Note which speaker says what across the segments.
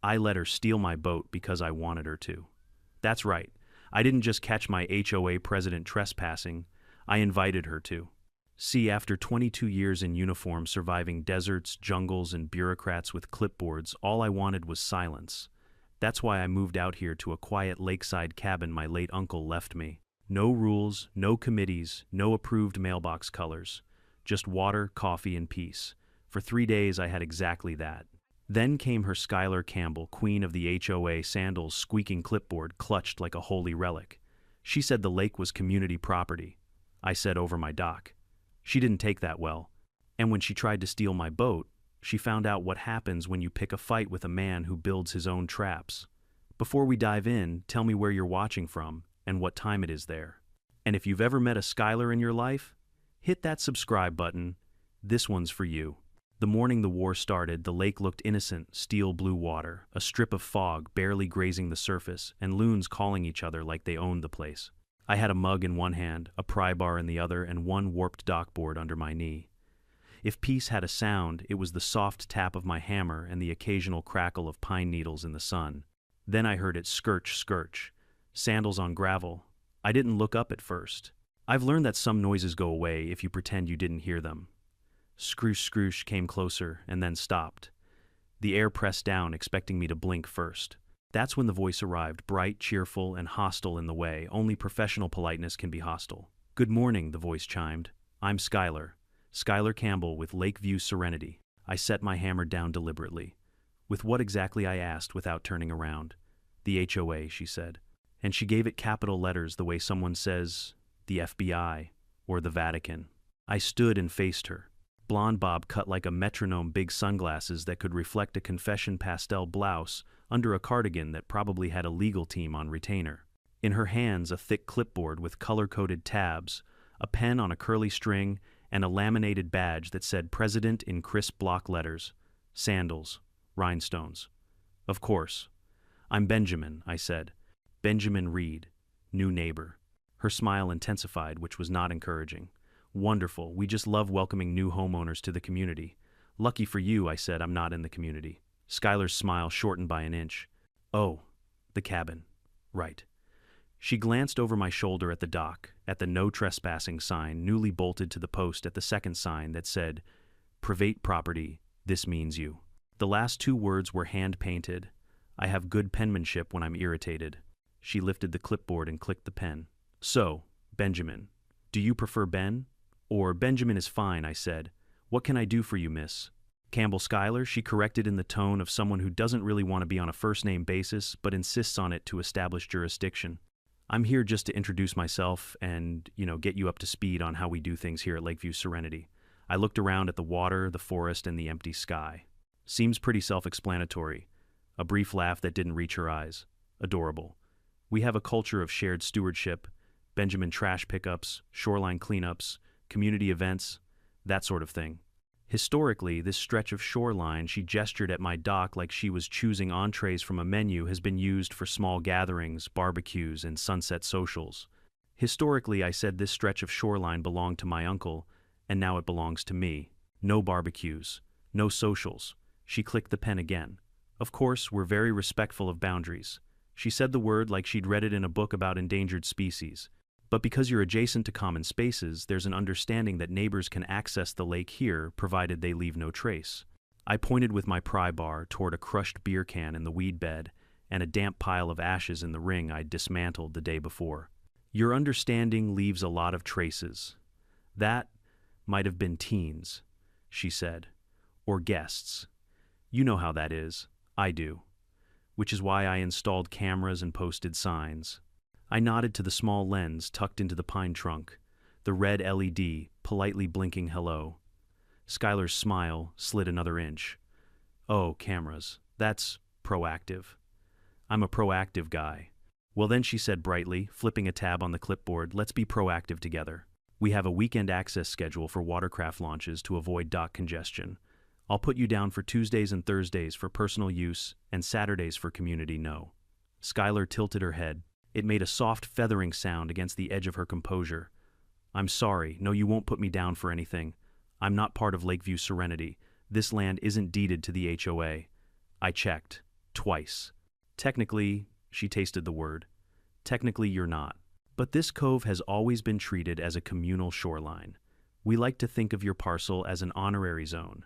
Speaker 1: I let her steal my boat because I wanted her to. That's right. I didn't just catch my HOA president trespassing, I invited her to. See, after 22 years in uniform surviving deserts, jungles, and bureaucrats with clipboards, all I wanted was silence. That's why I moved out here to a quiet lakeside cabin my late uncle left me. No rules, no committees, no approved mailbox colors. Just water, coffee, and peace. For 3 days I had exactly that. Then came her Skylar Campbell, queen of the HOA, sandals, squeaking clipboard clutched like a holy relic. She said the lake was community property. I said over my dock. She didn't take that well. And when she tried to steal my boat, she found out what happens when you pick a fight with a man who builds his own traps. Before we dive in, tell me where you're watching from and what time it is there. And if you've ever met a Skylar in your life, hit that subscribe button. This one's for you. The morning the war started, the lake looked innocent, steel blue water, a strip of fog barely grazing the surface, and loons calling each other like they owned the place. I had a mug in one hand, a pry bar in the other, and one warped dockboard under my knee. If peace had a sound, it was the soft tap of my hammer and the occasional crackle of pine needles in the sun. Then I heard it skirch, skirch. Sandals on gravel. I didn't look up at first. I've learned that some noises go away if you pretend you didn't hear them. Scroosh, scroosh came closer and then stopped. The air pressed down, expecting me to blink first. That's when the voice arrived, bright, cheerful, and hostile in the way only professional politeness can be hostile. Good morning, the voice chimed. I'm Skylar. Skylar Campbell with Lakeview Serenity. I set my hammer down deliberately. With what exactly, I asked without turning around. The HOA, she said. And she gave it capital letters the way someone says, the FBI, or the Vatican. I stood and faced her. Blonde bob cut like a metronome, big sunglasses that could reflect a confession pastel blouse under a cardigan that probably had a legal team on retainer. In her hands, a thick clipboard with color-coded tabs, a pen on a curly string, and a laminated badge that said President in crisp block letters. Sandals. Rhinestones. Of course. I'm Benjamin, I said. Benjamin Reed. New neighbor. Her smile intensified, which was not encouraging. Wonderful. We just love welcoming new homeowners to the community. Lucky for you, I said, I'm not in the community. Skylar's smile shortened by an inch. Oh, the cabin. Right. She glanced over my shoulder at the dock, at the no trespassing sign newly bolted to the post at the second sign that said, Private property, this means you. The last 2 words were hand-painted. I have good penmanship when I'm irritated. She lifted the clipboard and clicked the pen. So, Benjamin. Do you prefer Ben? Or Benjamin is fine, I said. What can I do for you, miss? Campbell Skylar, she corrected in the tone of someone who doesn't really want to be on a first-name basis, but insists on it to establish jurisdiction. I'm here just to introduce myself and, get you up to speed on how we do things here at Lakeview Serenity. I looked around at the water, the forest, and the empty sky. Seems pretty self-explanatory. A brief laugh that didn't reach her eyes. Adorable. We have a culture of shared stewardship, Benjamin trash pickups, shoreline cleanups, community events, that sort of thing. Historically, this stretch of shoreline, she gestured at my dock like she was choosing entrees from a menu, has been used for small gatherings, barbecues, and sunset socials. Historically, I said this stretch of shoreline belonged to my uncle, and now it belongs to me. No barbecues. No socials. She clicked the pen again. Of course, we're very respectful of boundaries. She said the word like she'd read it in a book about endangered species. But because you're adjacent to common spaces, there's an understanding that neighbors can access the lake here, provided they leave no trace. I pointed with my pry bar toward a crushed beer can in the weed bed and a damp pile of ashes in the ring I'd dismantled the day before. Your understanding leaves a lot of traces. That might have been teens, she said. Or guests. You know how that is. I do. Which is why I installed cameras and posted signs. I nodded to the small lens tucked into the pine trunk, the red LED politely blinking hello. Skylar's smile slid another inch. Oh, cameras. That's proactive. I'm a proactive guy. Well then, she said brightly, flipping a tab on the clipboard, let's be proactive together. We have a weekend access schedule for watercraft launches to avoid dock congestion. I'll put you down for Tuesdays and Thursdays for personal use and Saturdays for community no. Skylar tilted her head. It made a soft feathering sound against the edge of her composure. I'm sorry. No, you won't put me down for anything. I'm not part of Lakeview Serenity. This land isn't deeded to the HOA. I checked. Twice. Technically, she tasted the word. Technically, you're not. But this cove has always been treated as a communal shoreline. We like to think of your parcel as an honorary zone.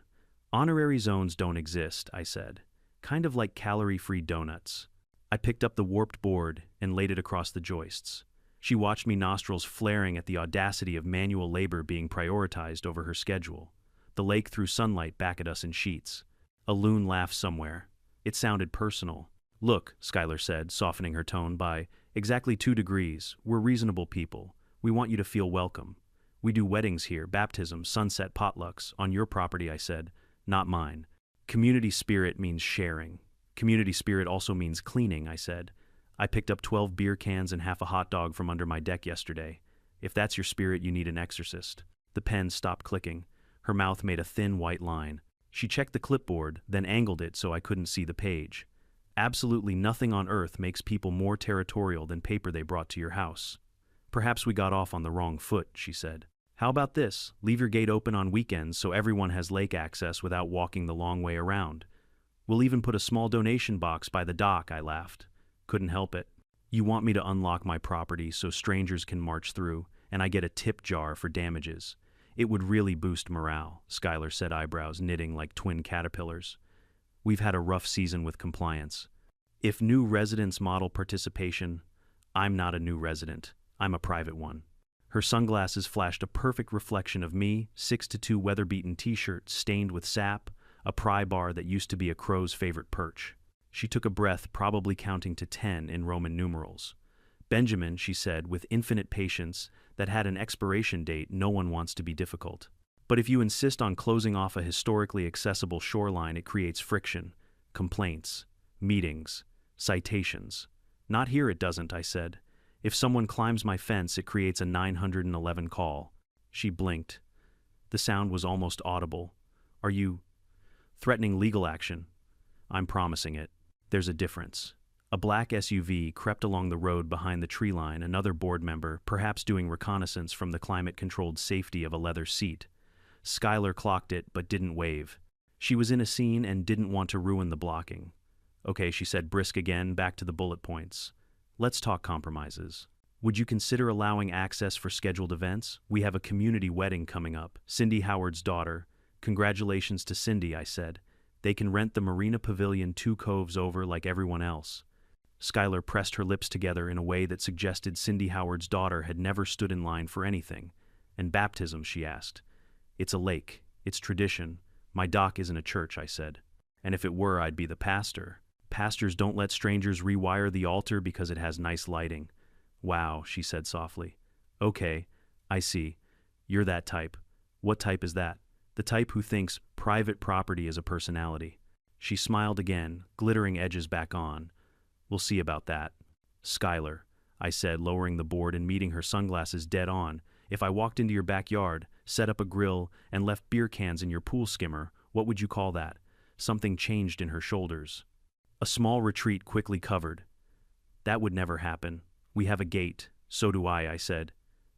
Speaker 1: Honorary zones don't exist, I said. Kind of like calorie-free donuts. I picked up the warped board and laid it across the joists. She watched me, nostrils flaring at the audacity of manual labor being prioritized over her schedule. The lake threw sunlight back at us in sheets. A loon laughed somewhere. It sounded personal. Look, Skylar said, softening her tone, by exactly 2 degrees, we're reasonable people. We want you to feel welcome. We do weddings here, baptisms, sunset potlucks, on your property, I said, not mine. Community spirit means sharing. Community spirit also means cleaning, I said. I picked up 12 beer cans and half a hot dog from under my deck yesterday. If that's your spirit, you need an exorcist. The pen stopped clicking. Her mouth made a thin white line. She checked the clipboard, then angled it so I couldn't see the page. Absolutely nothing on earth makes people more territorial than paper they brought to your house. Perhaps we got off on the wrong foot, she said. How about this? Leave your gate open on weekends so everyone has lake access without walking the long way around. We'll even put a small donation box by the dock, I laughed. Couldn't help it. You want me to unlock my property so strangers can march through, and I get a tip jar for damages. It would really boost morale, Skylar said, eyebrows knitting like twin caterpillars. We've had a rough season with compliance. If new residents model participation, I'm not a new resident. I'm a private one. Her sunglasses flashed a perfect reflection of me, 6'2" weather-beaten t-shirt stained with sap, a pry bar that used to be a crow's favorite perch. She took a breath, probably counting to 10 in Roman numerals. Benjamin, she said, with infinite patience, that had an expiration date. No one wants to be difficult. But if you insist on closing off a historically accessible shoreline, it creates friction, complaints, meetings, citations. Not here it doesn't, I said. If someone climbs my fence, it creates a 911 call. She blinked. The sound was almost audible. Are you threatening legal action? I'm promising it. There's a difference. A black SUV crept along the road behind the tree line, another board member, perhaps doing reconnaissance from the climate-controlled safety of a leather seat. Skylar clocked it, but didn't wave. She was in a scene and didn't want to ruin the blocking. Okay, she said, brisk again, back to the bullet points. Let's talk compromises. Would you consider allowing access for scheduled events? We have a community wedding coming up. Cindy Howard's daughter. Congratulations to Cindy, I said. They can rent the Marina Pavilion 2 coves over like everyone else. Skylar pressed her lips together in a way that suggested Cindy Howard's daughter had never stood in line for anything. And baptism, she asked. It's a lake. It's tradition. My dock isn't a church, I said. And if it were, I'd be the pastor. Pastors don't let strangers rewire the altar because it has nice lighting. Wow, she said softly. Okay, I see. You're that type. What type is that? The type who thinks private property is a personality. She smiled again, glittering edges back on. We'll see about that. Skylar, I said, lowering the board and meeting her sunglasses dead on. If I walked into your backyard, set up a grill, and left beer cans in your pool skimmer, what would you call that? Something changed in her shoulders. A small retreat quickly covered. That would never happen. We have a gate. So do I said.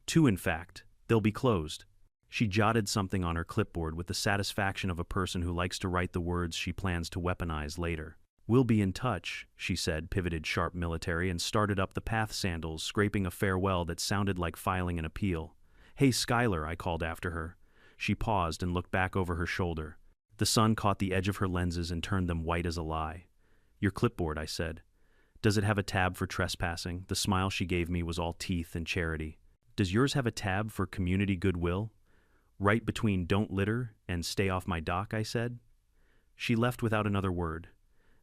Speaker 1: 2, in fact. They'll be closed. She jotted something on her clipboard with the satisfaction of a person who likes to write the words she plans to weaponize later. We'll be in touch, she said, pivoted sharp military, and started up the path sandals, scraping a farewell that sounded like filing an appeal. Hey, Skylar, I called after her. She paused and looked back over her shoulder. The sun caught the edge of her lenses and turned them white as a lie. Your clipboard, I said. Does it have a tab for trespassing? The smile she gave me was all teeth and charity. Does yours have a tab for community goodwill? Right between don't litter and stay off my dock, I said. She left without another word.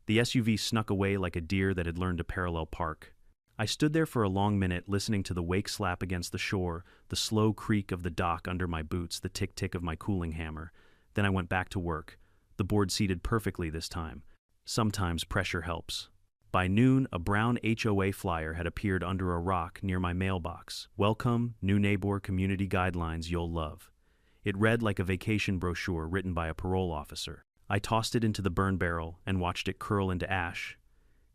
Speaker 1: The SUV snuck away like a deer that had learned to parallel park. I stood there for a long minute, listening to the wake slap against the shore, the slow creak of the dock under my boots, the tick-tick of my cooling hammer. Then I went back to work. The board seated perfectly this time. Sometimes pressure helps. By noon, a brown HOA flyer had appeared under a rock near my mailbox. Welcome, new neighbor community guidelines you'll love. It read like a vacation brochure written by a parole officer. I tossed it into the burn barrel and watched it curl into ash.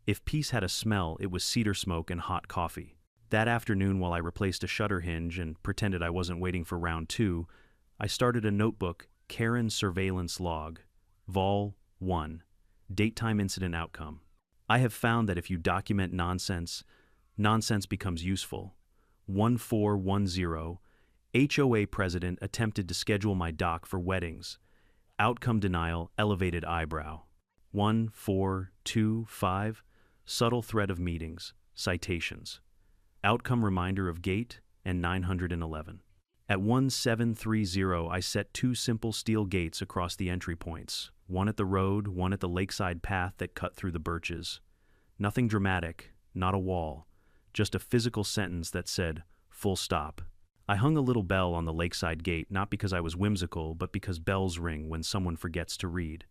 Speaker 1: If peace had a smell, it was cedar smoke and hot coffee. That afternoon, while I replaced a shutter hinge and pretended I wasn't waiting for round 2, I started a notebook, Karen Surveillance Log, Vol. 1, Date Time Incident Outcome. I have found that if you document nonsense, nonsense becomes useful. 1410, HOA president attempted to schedule my doc for weddings. Outcome denial, elevated eyebrow. 1425, subtle threat of meetings, citations. Outcome reminder of gate, and 911. At 1730, I set two simple steel gates across the entry points, one at the road, one at the lakeside path that cut through the birches. Nothing dramatic, not a wall, just a physical sentence that said, full stop. I hung a little bell on the lakeside gate, not because I was whimsical, but because bells ring when someone forgets to read.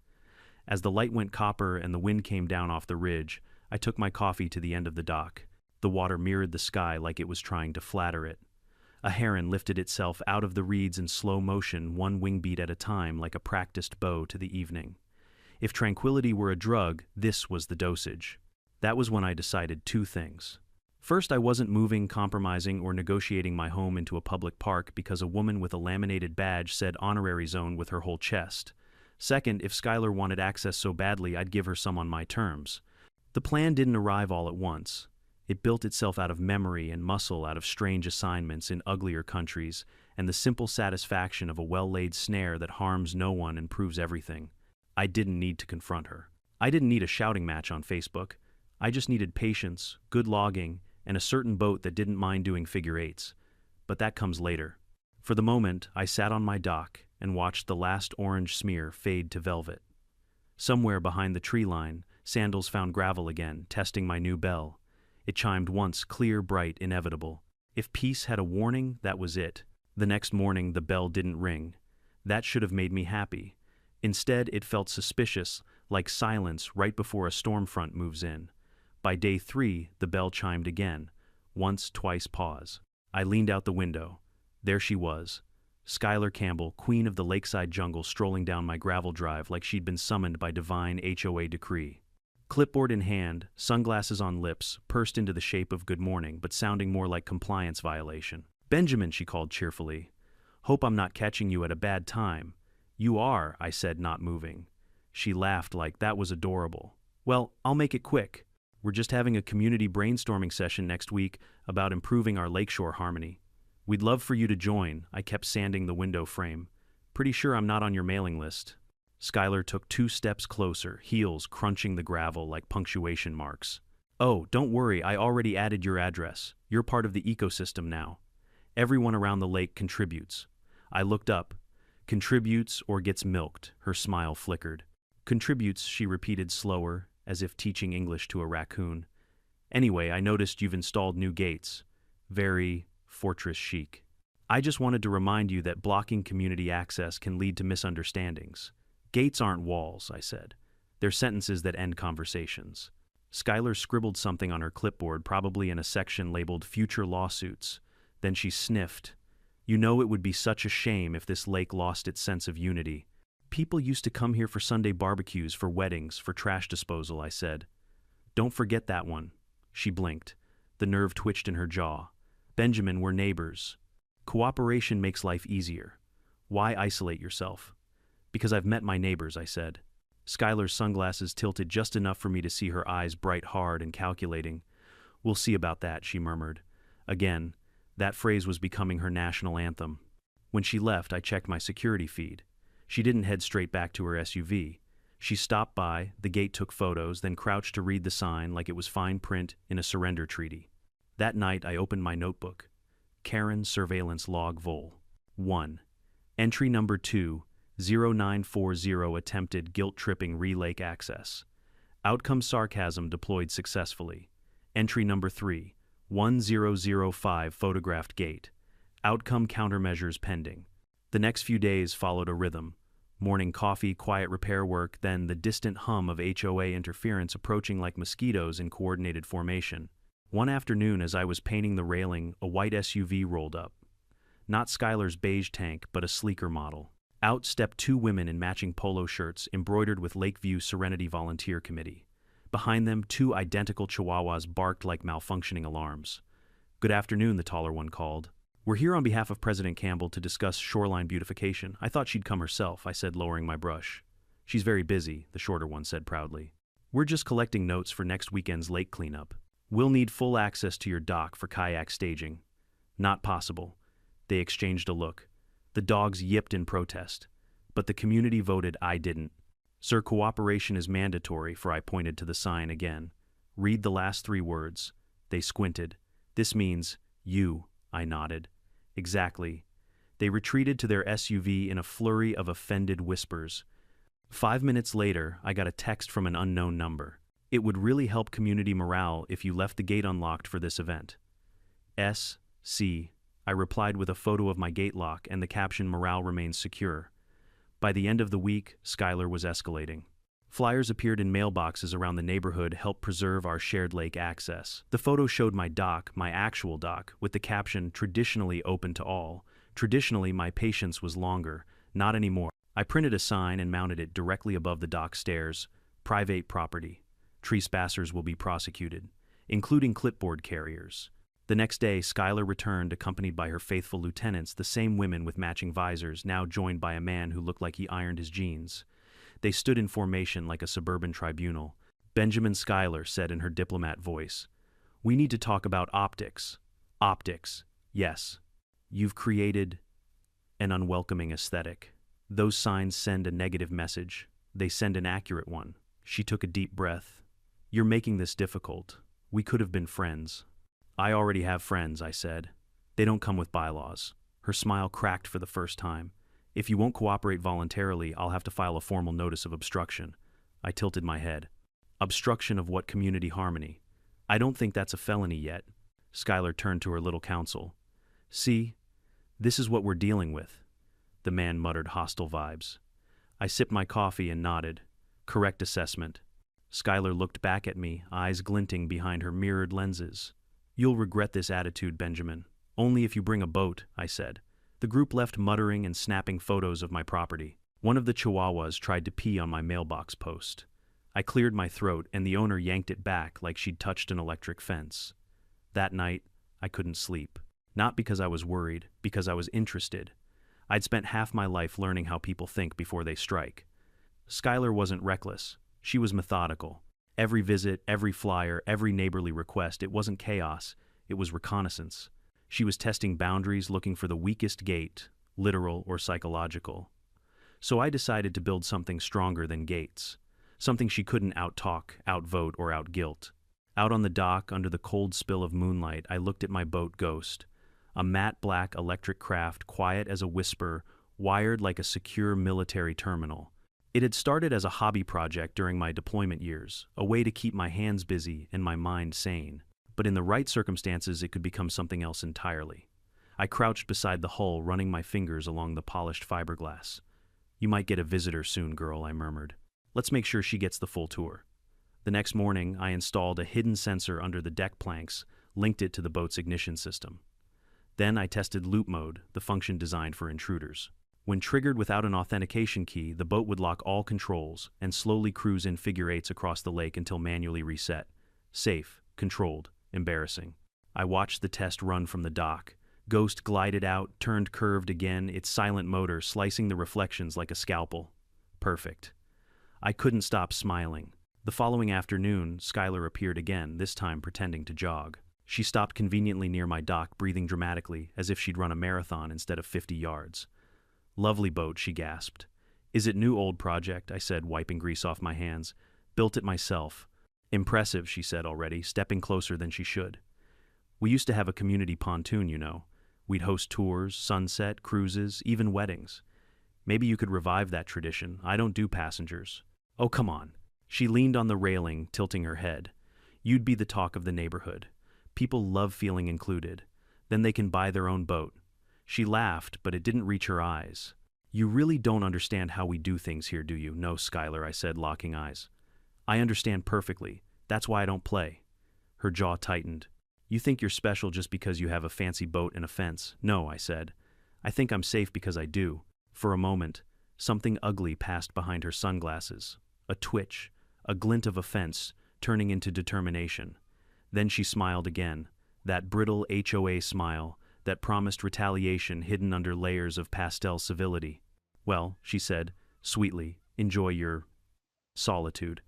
Speaker 1: As the light went copper and the wind came down off the ridge, I took my coffee to the end of the dock. The water mirrored the sky like it was trying to flatter it. A heron lifted itself out of the reeds in slow motion, one wing beat at a time, like a practiced bow to the evening. If tranquility were a drug, this was the dosage. That was when I decided two things. First, I wasn't moving, compromising, or negotiating my home into a public park because a woman with a laminated badge said honorary zone with her whole chest. Second, if Skylar wanted access so badly, I'd give her some on my terms. The plan didn't arrive all at once. It built itself out of memory and muscle, out of strange assignments in uglier countries, and the simple satisfaction of a well-laid snare that harms no one and proves everything. I didn't need to confront her. I didn't need a shouting match on Facebook. I just needed patience, good logging, and a certain boat that didn't mind doing figure eights. But that comes later. For the moment, I sat on my dock and watched the last orange smear fade to velvet. Somewhere behind the tree line, sandals found gravel again, testing my new bell. It chimed once, clear, bright, inevitable. If peace had a warning, that was it. The next morning, the bell didn't ring. That should have made me happy. Instead, it felt suspicious, like silence right before a storm front moves in. By day 3, the bell chimed again. Once, twice, pause. I leaned out the window. There she was. Skylar Campbell, queen of the lakeside jungle, strolling down my gravel drive like she'd been summoned by divine HOA decree. Clipboard in hand, sunglasses on lips, pursed into the shape of good morning, but sounding more like compliance violation. "Benjamin," she called cheerfully. "Hope I'm not catching you at a bad time." "You are," I said, not moving. She laughed like that was adorable. "Well, I'll make it quick. We're just having a community brainstorming session next week about improving our lakeshore harmony. We'd love for you to join." I kept sanding the window frame. "Pretty sure I'm not on your mailing list." Skylar took 2 steps closer, heels crunching the gravel like punctuation marks. "Oh, don't worry, I already added your address. You're part of the ecosystem now. Everyone around the lake contributes." I looked up. "Contributes or gets milked," her smile flickered. "Contributes," she repeated slower, as if teaching English to a raccoon. "Anyway, I noticed you've installed new gates. Very fortress chic. I just wanted to remind you that blocking community access can lead to misunderstandings. Gates aren't walls," I said. "They're sentences that end conversations." Skylar scribbled something on her clipboard, probably in a section labeled Future Lawsuits. Then she sniffed. "You know, it would be such a shame if this lake lost its sense of unity. People used to come here for Sunday barbecues, for weddings, for trash disposal," I said. "Don't forget that one." She blinked. The nerve twitched in her jaw. "Benjamin, we're neighbors. Cooperation makes life easier. Why isolate yourself?" "Because I've met my neighbors," I said. Skylar's sunglasses tilted just enough for me to see her eyes bright, hard, and calculating. "We'll see about that," she murmured. Again, that phrase was becoming her national anthem. When she left, I checked my security feed. She didn't head straight back to her SUV. She stopped by, the gate took photos, then crouched to read the sign like it was fine print in a surrender treaty. That night, I opened my notebook. Karen Surveillance Log Vol. 1. Entry number 2, 0940 attempted guilt-tripping relake access. Outcome sarcasm deployed successfully. Entry number 3, 1005 photographed gate. Outcome countermeasures pending. The next few days followed a rhythm. Morning coffee, quiet repair work, then the distant hum of HOA interference approaching like mosquitoes in coordinated formation. One afternoon, as I was painting the railing, a white SUV rolled up. Not Skylar's beige tank, but a sleeker model. Out stepped 2 women in matching polo shirts embroidered with Lakeview Serenity Volunteer Committee. Behind them, 2 identical chihuahuas barked like malfunctioning alarms. "Good afternoon," the taller one called. "We're here on behalf of President Campbell to discuss shoreline beautification. I thought she'd come herself," I said, lowering my brush. "She's very busy," the shorter one said proudly. We're just collecting notes for next weekend's lake cleanup. We'll need full access to your dock for kayak staging. Not possible. They exchanged a look. The dogs yipped in protest. But the community voted I didn't. Sir, cooperation is mandatory, for I pointed to the sign again. Read the last 3 words. They squinted. This means, you, I nodded. Exactly. They retreated to their SUV in a flurry of offended whispers. 5 minutes later, I got a text from an unknown number. It would really help community morale if you left the gate unlocked for this event. S.C. I replied with a photo of my gate lock and the caption, morale remains secure. By the end of the week, Skylar was escalating. Flyers appeared in mailboxes around the neighborhood, help preserve our shared lake access. The photo showed my dock, my actual dock, with the caption, traditionally open to all. Traditionally, my patience was longer, not anymore. I printed a sign and mounted it directly above the dock stairs. Private property. Trespassers will be prosecuted, including clipboard carriers. The next day, Skylar returned, accompanied by her faithful lieutenants, the same women with matching visors, now joined by a man who looked like he ironed his jeans. They stood in formation like a suburban tribunal. Benjamin Schuyler said in her diplomat voice, "We need to talk about optics." Optics, yes. You've created an unwelcoming aesthetic. Those signs send a negative message. They send an accurate one. She took a deep breath. You're making this difficult. We could have been friends. I already have friends, I said. They don't come with bylaws. Her smile cracked for the first time. If you won't cooperate voluntarily, I'll have to file a formal notice of obstruction. I tilted my head. Obstruction of what? Community harmony? I don't think that's a felony yet. Skylar turned to her little counsel. See, this is what we're dealing with. The man muttered hostile vibes. I sipped my coffee and nodded. Correct assessment. Skylar looked back at me, eyes glinting behind her mirrored lenses. You'll regret this attitude, Benjamin. Only if you bring a boat, I said. The group left muttering and snapping photos of my property. One of the chihuahuas tried to pee on my mailbox post. I cleared my throat and the owner yanked it back like she'd touched an electric fence. That night, I couldn't sleep. Not because I was worried, because I was interested. I'd spent half my life learning how people think before they strike. Skylar wasn't reckless. She was methodical. Every visit, every flyer, every neighborly request, it wasn't chaos, it was reconnaissance. She was testing boundaries, looking for the weakest gate, literal or psychological. So I decided to build something stronger than gates, something she couldn't out-talk, outvote, or out-guilt. Out on the dock, under the cold spill of moonlight, I looked at my boat Ghost, a matte black electric craft, quiet as a whisper, wired like a secure military terminal. It had started as a hobby project during my deployment years, a way to keep my hands busy and my mind sane. But in the right circumstances, it could become something else entirely. I crouched beside the hull, running my fingers along the polished fiberglass. You might get a visitor soon, girl, I murmured. Let's make sure she gets the full tour. The next morning, I installed a hidden sensor under the deck planks, linked it to the boat's ignition system. Then I tested loop mode, the function designed for intruders. When triggered without an authentication key, the boat would lock all controls and slowly cruise in figure eights across the lake until manually reset. Safe, controlled, embarrassing. I watched the test run from the dock. Ghost glided out, turned curved again, its silent motor slicing the reflections like a scalpel. Perfect. I couldn't stop smiling. The following afternoon, Skylar appeared again, this time pretending to jog. She stopped conveniently near my dock, breathing dramatically, as if she'd run a marathon instead of 50 yards. Lovely boat, she gasped. Is it new old project? I said, wiping grease off my hands. Built it myself. Impressive, she said already, stepping closer than she should. We used to have a community pontoon, you know. We'd host tours, sunset, cruises, even weddings. Maybe you could revive that tradition. I don't do passengers. Oh, come on. She leaned on the railing, tilting her head. You'd be the talk of the neighborhood. People love feeling included. Then they can buy their own boat. She laughed, but it didn't reach her eyes. You really don't understand how we do things here, do you? No, Skylar, I said, locking eyes. I understand perfectly. That's why I don't play. Her jaw tightened. You think you're special just because you have a fancy boat and a fence. No, I said. I think I'm safe because I do. For a moment, something ugly passed behind her sunglasses. A twitch, a glint of offense, turning into determination. Then she smiled again, that brittle HOA smile that promised retaliation hidden under layers of pastel civility. Well, she said, sweetly, enjoy your solitude.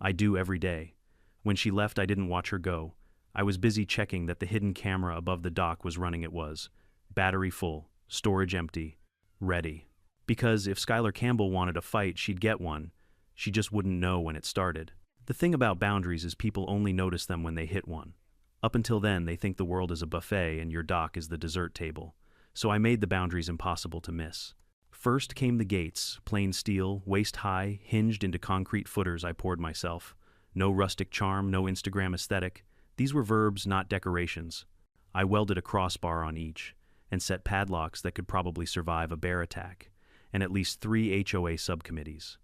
Speaker 1: I do every day. When she left, I didn't watch her go. I was busy checking that the hidden camera above the dock was running. It was. Battery full, storage empty, ready. Because if Skylar Campbell wanted a fight, she'd get one. She just wouldn't know when it started. The thing about boundaries is people only notice them when they hit one. Up until then, they think the world is a buffet and your dock is the dessert table. So I made the boundaries impossible to miss. First came the gates, plain steel, waist-high, hinged into concrete footers I poured myself. No rustic charm, no Instagram aesthetic. These were verbs, not decorations. I welded a crossbar on each, and set padlocks that could probably survive a bear attack, and at least 3 HOA subcommittees.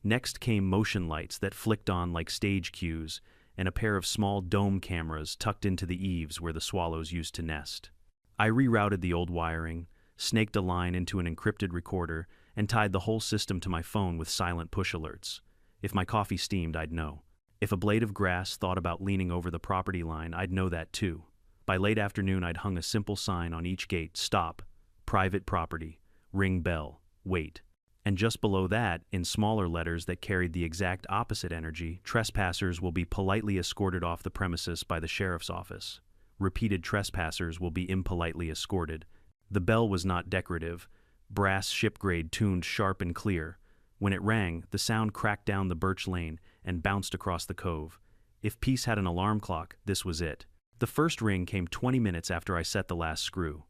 Speaker 1: Next came motion lights that flicked on like stage cues, and a pair of small dome cameras tucked into the eaves where the swallows used to nest. I rerouted the old wiring, snaked a line into an encrypted recorder, and tied the whole system to my phone with silent push alerts. If my coffee steamed, I'd know. If a blade of grass thought about leaning over the property line, I'd know that too. By late afternoon, I'd hung a simple sign on each gate: stop, private property, ring bell, wait. And just below that, in smaller letters that carried the exact opposite energy, trespassers will be politely escorted off the premises by the sheriff's office. Repeated trespassers will be impolitely escorted. The bell was not decorative, brass shipgrade tuned sharp and clear. When it rang, the sound cracked down the birch lane and bounced across the cove. If peace had an alarm clock, this was it. The first ring came 20 minutes after I set the last screw.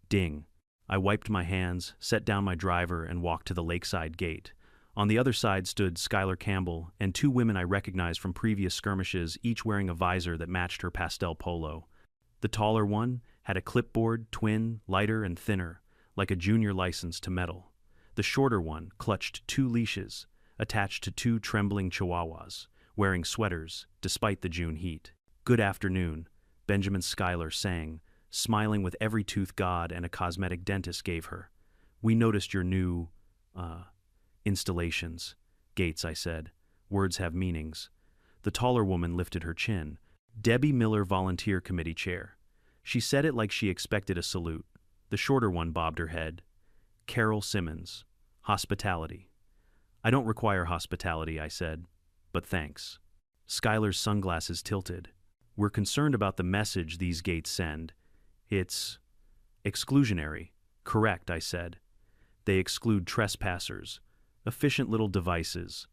Speaker 1: Ding. I wiped my hands, set down my driver, and walked to the lakeside gate. On the other side stood Skylar Campbell and 2 women I recognized from previous skirmishes, each wearing a visor that matched her pastel polo. The taller one had a clipboard, twin, lighter and thinner, like a junior license to meddle. The shorter one clutched 2 leashes, attached to 2 trembling chihuahuas, wearing sweaters, despite the June heat. "Good afternoon," Benjamin Schuyler sang, smiling with every tooth God and a cosmetic dentist gave her. "We noticed your new, installations." "Gates," I said. "Words have meanings." The taller woman lifted her chin. Debbie Miller, Volunteer Committee Chair. She said it like she expected a salute. The shorter one bobbed her head. "Carol Simmons, Hospitality." "I don't require hospitality," I said, "but thanks." Schuyler's sunglasses tilted. "We're concerned about the message these gates send. It's exclusionary." "Correct," I said. "They exclude trespassers. Efficient little devices."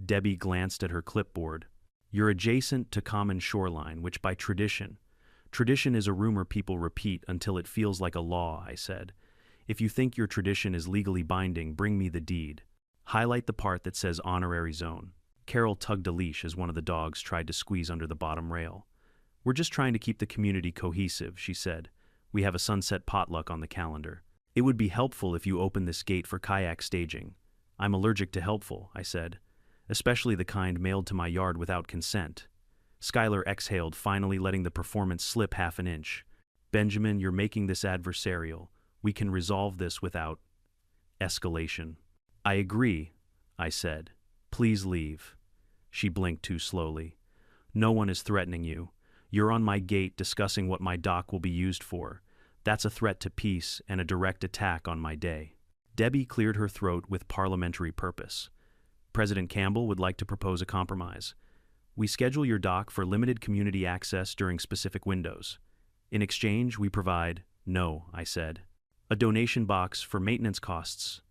Speaker 1: Debbie glanced at her clipboard. "You're adjacent to common shoreline, which by tradition is a rumor people repeat until it feels like a law," I said. "If you think your tradition is legally binding, bring me the deed. Highlight the part that says honorary zone." Carol tugged a leash as one of the dogs tried to squeeze under the bottom rail. "We're just trying to keep the community cohesive," she said. "We have a sunset potluck on the calendar. It would be helpful if you open this gate for kayak staging." "I'm allergic to helpful," I said, "especially the kind mailed to my yard without consent." Schuyler exhaled, finally letting the performance slip half an inch. "Benjamin, you're making this adversarial. We can resolve this without escalation." "I agree," I said. "Please leave." She blinked too slowly. "No one is threatening you. You're on my gate discussing what my dock will be used for. That's a threat to peace and a direct attack on my day." Debbie cleared her throat with parliamentary purpose. "President Campbell would like to propose a compromise. We schedule your dock for limited community access during specific windows. In exchange, we provide—" "No," I said. "A donation box for maintenance costs."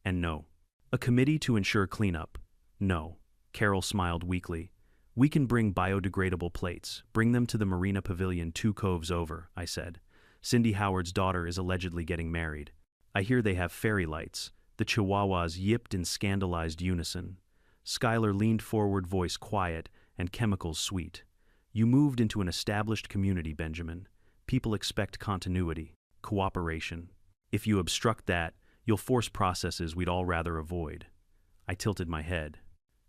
Speaker 1: And no. "A committee to ensure cleanup." No. Carol smiled weakly. "We can bring biodegradable plates. Bring them to the Marina Pavilion 2 coves over," I said. "Cindy Howard's daughter is allegedly getting married. I hear they have fairy lights." The chihuahuas yipped in scandalized unison. Schuyler leaned forward, voice quiet and chemicals sweet. "You moved into an established community, Benjamin. People expect continuity, cooperation. If you obstruct that, you'll force processes we'd all rather avoid." I tilted my head.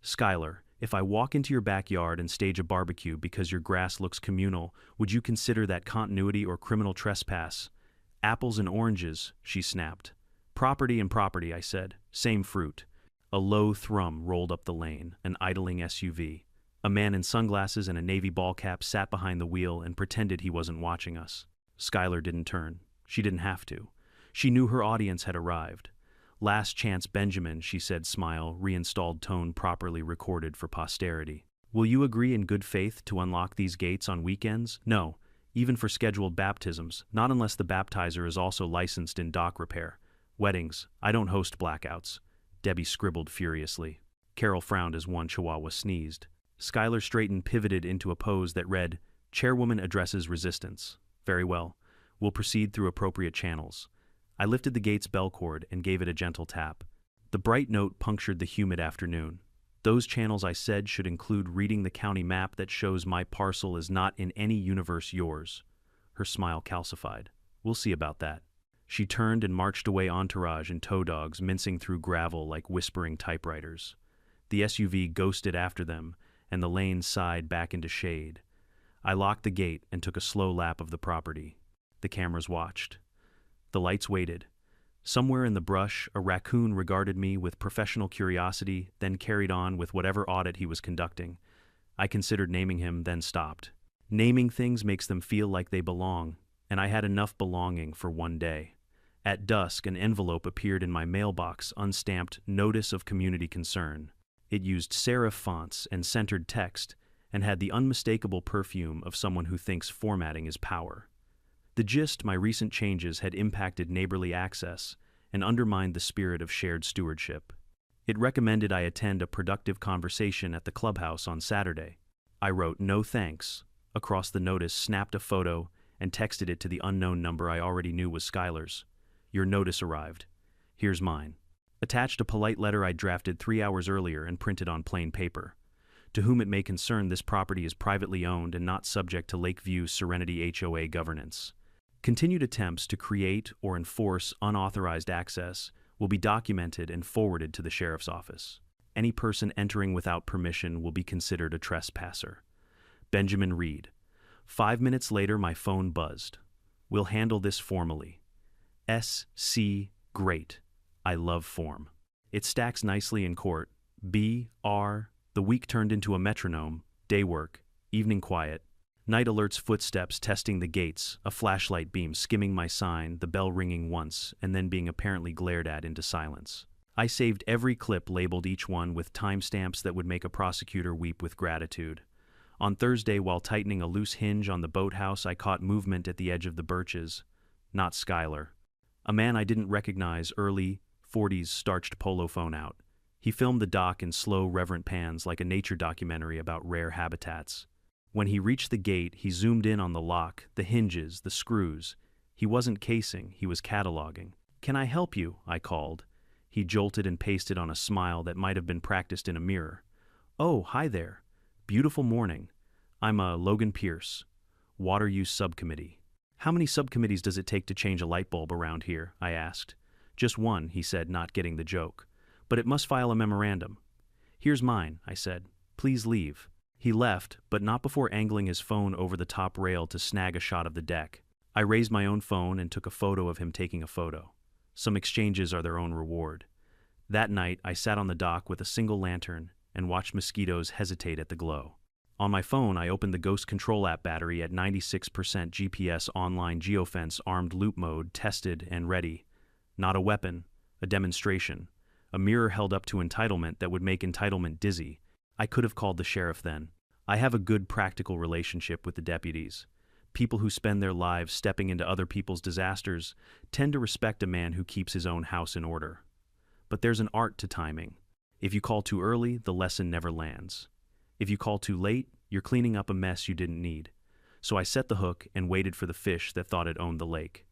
Speaker 1: "Schuyler, if I walk into your backyard and stage a barbecue because your grass looks communal, would you consider that continuity or criminal trespass?" "Apples and oranges," she snapped. "Property and property," I said. "Same fruit." A low thrum rolled up the lane, an idling SUV. A man in sunglasses and a navy ball cap sat behind the wheel and pretended he wasn't watching us. Schuyler didn't turn. She didn't have to. She knew her audience had arrived. "Last chance, Benjamin," she said, smile, reinstalled tone properly recorded for posterity. Will you agree in good faith to unlock these gates on weekends? No, even for scheduled baptisms, not unless the baptizer is also licensed in dock repair. Weddings, I don't host blackouts. Debbie scribbled furiously. Carol frowned as one chihuahua sneezed. Schuyler straightened, pivoted into a pose that read, Chairwoman addresses resistance. Very well. We'll proceed through appropriate channels. I lifted the gate's bell cord and gave it a gentle tap. The bright note punctured the humid afternoon. Those channels, I said, should include reading the county map that shows my parcel is not in any universe yours. Her smile calcified. We'll see about that. She turned and marched away, entourage and tow dogs mincing through gravel like whispering typewriters. The SUV ghosted after them, and the lane sighed back into shade. I locked the gate and took a slow lap of the property. The cameras watched. The lights waited. Somewhere in the brush, a raccoon regarded me with professional curiosity, then carried on with whatever audit he was conducting. I considered naming him, then stopped. Naming things makes them feel like they belong, and I had enough belonging for one day. At dusk, an envelope appeared in my mailbox, unstamped Notice of Community Concern. It used serif fonts and centered text, and had the unmistakable perfume of someone who thinks formatting is power. The gist: my recent changes had impacted neighborly access and undermined the spirit of shared stewardship. It recommended I attend a productive conversation at the clubhouse on Saturday. I wrote "no thanks" across the notice, snapped a photo, and texted it to the unknown number I already knew was Schuyler's. Your notice arrived. Here's mine. Attached a polite letter I drafted 3 hours earlier and printed on plain paper. To whom it may concern, this property is privately owned and not subject to Lakeview Serenity HOA governance. Continued attempts to create or enforce unauthorized access will be documented and forwarded to the sheriff's office. Any person entering without permission will be considered a trespasser. Benjamin Reed. 5 minutes later, my phone buzzed. We'll handle this formally. S.C. Great. I love form. It stacks nicely in court. B.R. The week turned into a metronome. Day work, evening quiet. Night alerts, footsteps testing the gates, a flashlight beam skimming my sign, the bell ringing once, and then being apparently glared at into silence. I saved every clip, labeled each one with timestamps that would make a prosecutor weep with gratitude. On Thursday, while tightening a loose hinge on the boathouse, I caught movement at the edge of the birches. Not Schuyler. A man I didn't recognize, early 40s, starched polo phone out. He filmed the dock in slow, reverent pans like a nature documentary about rare habitats. When he reached the gate, he zoomed in on the lock, the hinges, the screws. He wasn't casing, he was cataloging. Can I help you? I called. He jolted and pasted on a smile that might have been practiced in a mirror. Oh, hi there. Beautiful morning. I'm Logan Pierce, Water Use Subcommittee. How many subcommittees does it take to change a light bulb around here? I asked. Just one, he said, not getting the joke. But it must file a memorandum. Here's mine, I said. Please leave. He left, but not before angling his phone over the top rail to snag a shot of the deck. I raised my own phone and took a photo of him taking a photo. Some exchanges are their own reward. That night, I sat on the dock with a single lantern and watched mosquitoes hesitate at the glow. On my phone, I opened the Ghost Control app, battery at 96% GPS, online geofence, armed loop mode, tested and ready. Not a weapon, a demonstration. A mirror held up to entitlement that would make entitlement dizzy. I could have called the sheriff then. I have a good practical relationship with the deputies. People who spend their lives stepping into other people's disasters tend to respect a man who keeps his own house in order. But there's an art to timing. If you call too early, the lesson never lands. If you call too late, you're cleaning up a mess you didn't need. So I set the hook and waited for the fish that thought it owned the lake.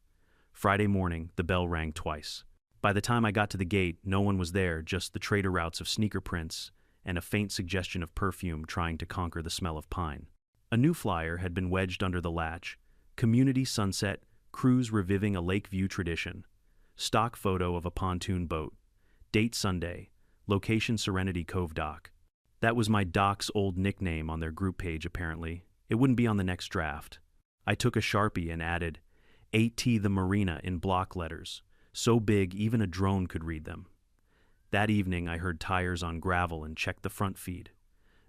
Speaker 1: Friday morning, the bell rang twice. By the time I got to the gate, no one was there, just the trader routes of sneaker prints and a faint suggestion of perfume trying to conquer the smell of pine. A new flyer had been wedged under the latch. Community sunset, cruise reviving a Lakeview tradition. Stock photo of a pontoon boat. Date Sunday. Location Serenity Cove Dock. That was my dock's old nickname on their group page, apparently. It wouldn't be on the next draft. I took a Sharpie and added, AT the Marina in block letters, so big even a drone could read them. That evening, I heard tires on gravel and checked the front feed.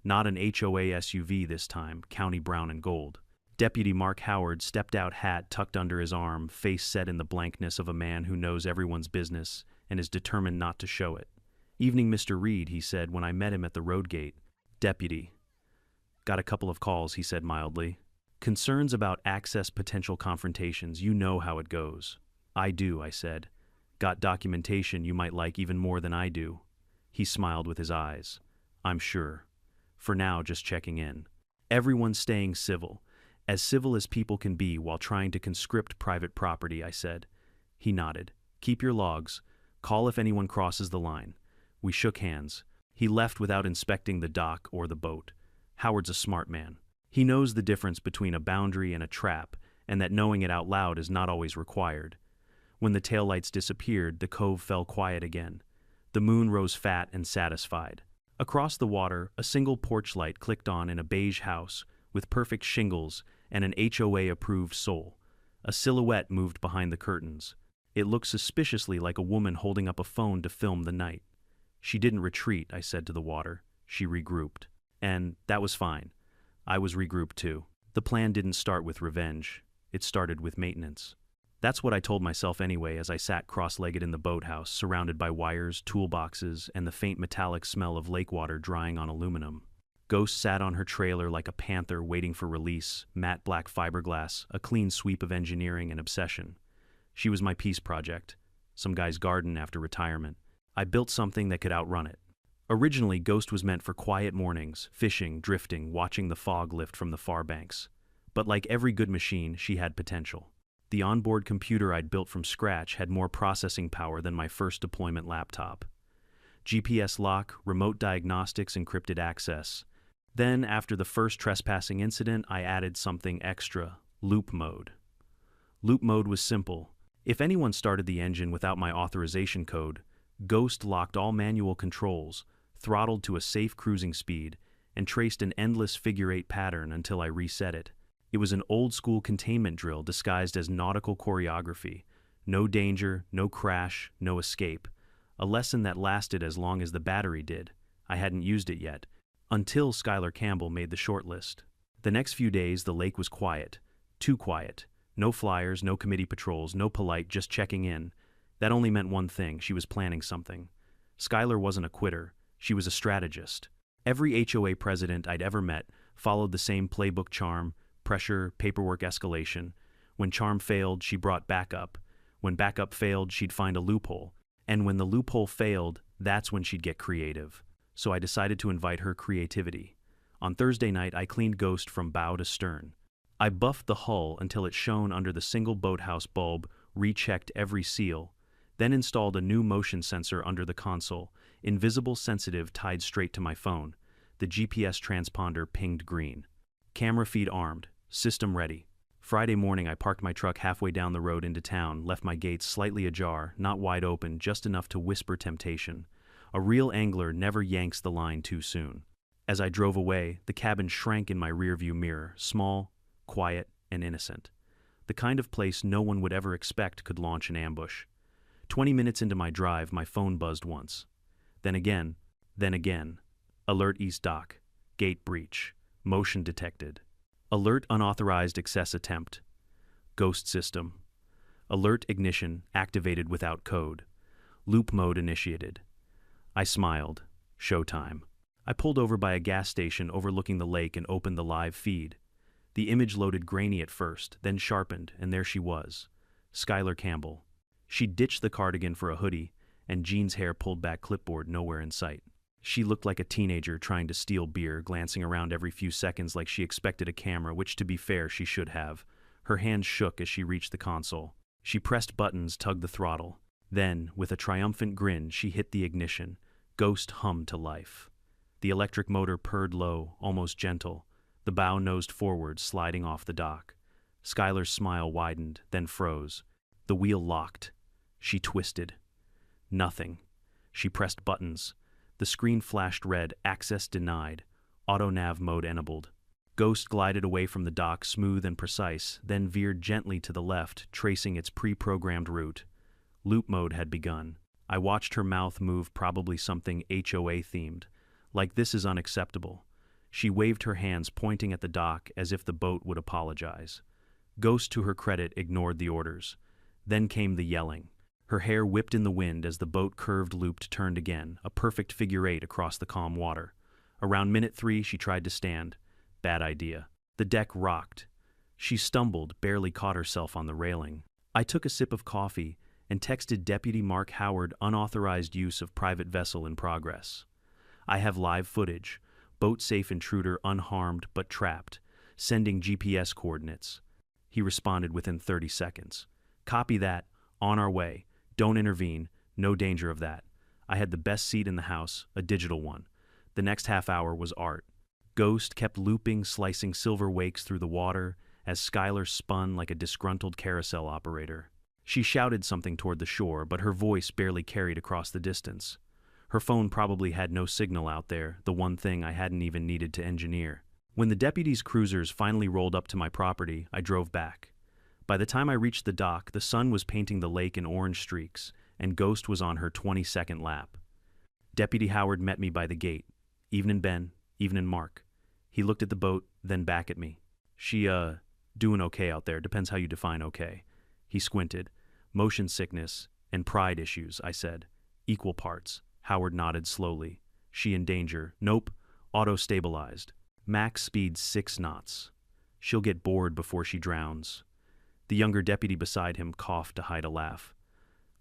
Speaker 1: Not an HOA SUV this time, county brown and gold. Deputy Mark Howard stepped out, hat tucked under his arm, face set in the blankness of a man who knows everyone's business and is determined not to show it. Evening, Mr. Reed, he said when I met him at the road gate. Deputy. Got a couple of calls, he said mildly. Concerns about access potential confrontations, you know how it goes. I do, I said. Got documentation you might like even more than I do. He smiled with his eyes. I'm sure. For now, just checking in. Everyone's staying civil as people can be while trying to conscript private property, I said. He nodded. Keep your logs. Call if anyone crosses the line. We shook hands. He left without inspecting the dock or the boat. Howard's a smart man. He knows the difference between a boundary and a trap, and that knowing it out loud is not always required. When the taillights disappeared, the cove fell quiet again. The moon rose fat and satisfied. Across the water, a single porch light clicked on in a beige house with perfect shingles and an HOA-approved soul. A silhouette moved behind the curtains. It looked suspiciously like a woman holding up a phone to film the night. She didn't retreat, I said to the water. She regrouped. And that was fine. I was regrouped too. The plan didn't start with revenge. It started with maintenance. That's what I told myself anyway as I sat cross-legged in the boathouse, surrounded by wires, toolboxes, and the faint metallic smell of lake water drying on aluminum. Ghost sat on her trailer like a panther waiting for release, matte black fiberglass, a clean sweep of engineering and obsession. She was my peace project, some guy's garden after retirement. I built something that could outrun it. Originally, Ghost was meant for quiet mornings, fishing, drifting, watching the fog lift from the far banks. But like every good machine, she had potential. The onboard computer I'd built from scratch had more processing power than my first deployment laptop. GPS lock, remote diagnostics, encrypted access. Then, after the first trespassing incident, I added something extra: loop mode. Loop mode was simple. If anyone started the engine without my authorization code, Ghost locked all manual controls, throttled to a safe cruising speed, and traced an endless figure-8 pattern until I reset it. It was an old-school containment drill disguised as nautical choreography. No danger, no crash, no escape. A lesson that lasted as long as the battery did. I hadn't used it yet, until Skylar Campbell made the shortlist. The next few days, the lake was quiet. Too quiet. No flyers, no committee patrols, no polite, just checking in. That only meant one thing: she was planning something. Skylar wasn't a quitter. She was a strategist. Every HOA president I'd ever met followed the same playbook: charm, pressure, paperwork escalation. When charm failed, she brought backup. When backup failed, she'd find a loophole. And when the loophole failed, that's when she'd get creative. So I decided to invite her creativity. On Thursday night, I cleaned Ghost from bow to stern. I buffed the hull until it shone under the single boathouse bulb, rechecked every seal, then installed a new motion sensor under the console, invisible, sensitive, tied straight to my phone. The GPS transponder pinged green. Camera feed armed. System ready. Friday morning, I parked my truck halfway down the road into town, left my gates slightly ajar, not wide open, just enough to whisper temptation. A real angler never yanks the line too soon. As I drove away, the cabin shrank in my rearview mirror, small, quiet, and innocent. The kind of place no one would ever expect could launch an ambush. 20 minutes into my drive, my phone buzzed once. Then again. Alert East Dock. Gate breach. Motion detected. Alert unauthorized access attempt. Ghost system. Alert ignition activated without code. Loop mode initiated. I smiled. Showtime. I pulled over by a gas station overlooking the lake and opened the live feed. The image loaded grainy at first, then sharpened, and there she was. Skylar Campbell. She'd ditched the cardigan for a hoodie, and jeans hair pulled back, clipboard nowhere in sight. She looked like a teenager trying to steal beer, glancing around every few seconds like she expected a camera, which, to be fair, she should have. Her hands shook as she reached the console. She pressed buttons, tugged the throttle. Then, with a triumphant grin, she hit the ignition. Ghost hummed to life. The electric motor purred low, almost gentle. The bow nosed forward, sliding off the dock. Skylar's smile widened, then froze. The wheel locked. She twisted. Nothing. She pressed buttons. The screen flashed red, access denied, auto-nav mode enabled. Ghost glided away from the dock, smooth and precise, then veered gently to the left, tracing its pre-programmed route. Loop mode had begun. I watched her mouth move, probably something HOA-themed. Like, this is unacceptable. She waved her hands, pointing at the dock as if the boat would apologize. Ghost, to her credit, ignored the orders. Then came the yelling. Her hair whipped in the wind as the boat curved, looped, turned again, a perfect figure-8 across the calm water. Around minute 3, she tried to stand. Bad idea. The deck rocked. She stumbled, barely caught herself on the railing. I took a sip of coffee and texted Deputy Mark Howard unauthorized use of private vessel in progress. I have live footage. Boat-safe intruder unharmed but trapped. Sending GPS coordinates. He responded within 30 seconds. Copy that. On our way. Don't intervene. No danger of that. I had the best seat in the house, a digital one. The next half hour was art. Ghost kept looping, slicing silver wakes through the water as Skylar spun like a disgruntled carousel operator. She shouted something toward the shore, but her voice barely carried across the distance. Her phone probably had no signal out there, the one thing I hadn't even needed to engineer. When the deputy's cruisers finally rolled up to my property, I drove back. By the time I reached the dock, the sun was painting the lake in orange streaks, and Ghost was on her 22nd lap. Deputy Howard met me by the gate. Evening, Ben. Evening, Mark. He looked at the boat, then back at me. She, doing okay out there, depends how you define okay. He squinted. Motion sickness and pride issues, I said. Equal parts. Howard nodded slowly. She in danger. Nope. Auto-stabilized. Max speed 6 knots. She'll get bored before she drowns. The younger deputy beside him coughed to hide a laugh.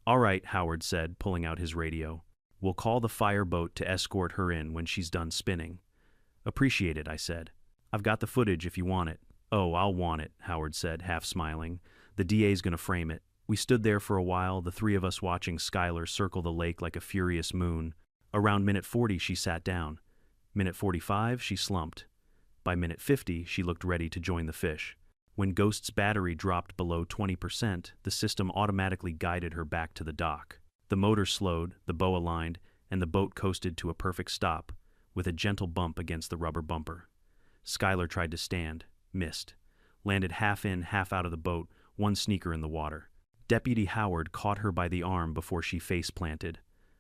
Speaker 1: All right, Howard said, pulling out his radio. We'll call the fire boat to escort her in when she's done spinning. Appreciate it, I said. I've got the footage if you want it. Oh, I'll want it, Howard said, half smiling. The DA's gonna frame it. We stood there for a while, the three of us watching Skylar circle the lake like a furious moon. Around minute 40, she sat down. Minute 45, she slumped. By minute 50, she looked ready to join the fish. When Ghost's battery dropped below 20%, the system automatically guided her back to the dock. The motor slowed, the bow aligned, and the boat coasted to a perfect stop, with a gentle bump against the rubber bumper. Skylar tried to stand, missed. Landed half in, half out of the boat, one sneaker in the water. Deputy Howard caught her by the arm before she face-planted.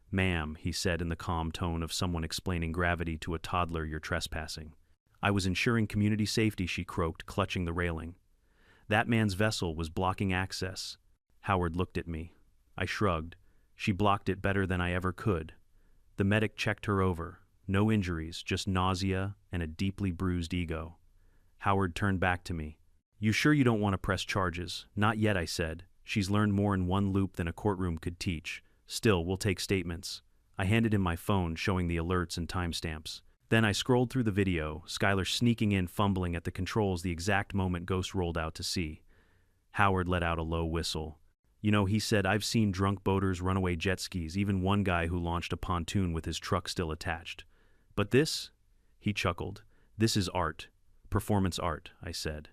Speaker 1: Ma'am, he said in the calm tone of someone explaining gravity to a toddler you're trespassing. I was ensuring community safety, she croaked, clutching the railing. That man's vessel was blocking access. Howard looked at me. I shrugged. She blocked it better than I ever could. The medic checked her over. No injuries, just nausea and a deeply bruised ego. Howard turned back to me. You sure you don't want to press charges? Not yet, I said. She's learned more in one loop than a courtroom could teach. Still, we'll take statements. I handed him my phone, showing the alerts and timestamps. Then I scrolled through the video, Skylar sneaking in, fumbling at the controls the exact moment Ghost rolled out to sea. Howard let out a low whistle. You know, he said, I've seen drunk boaters, runaway jet skis, even one guy who launched a pontoon with his truck still attached. But this? He chuckled. This is art. Performance art, I said.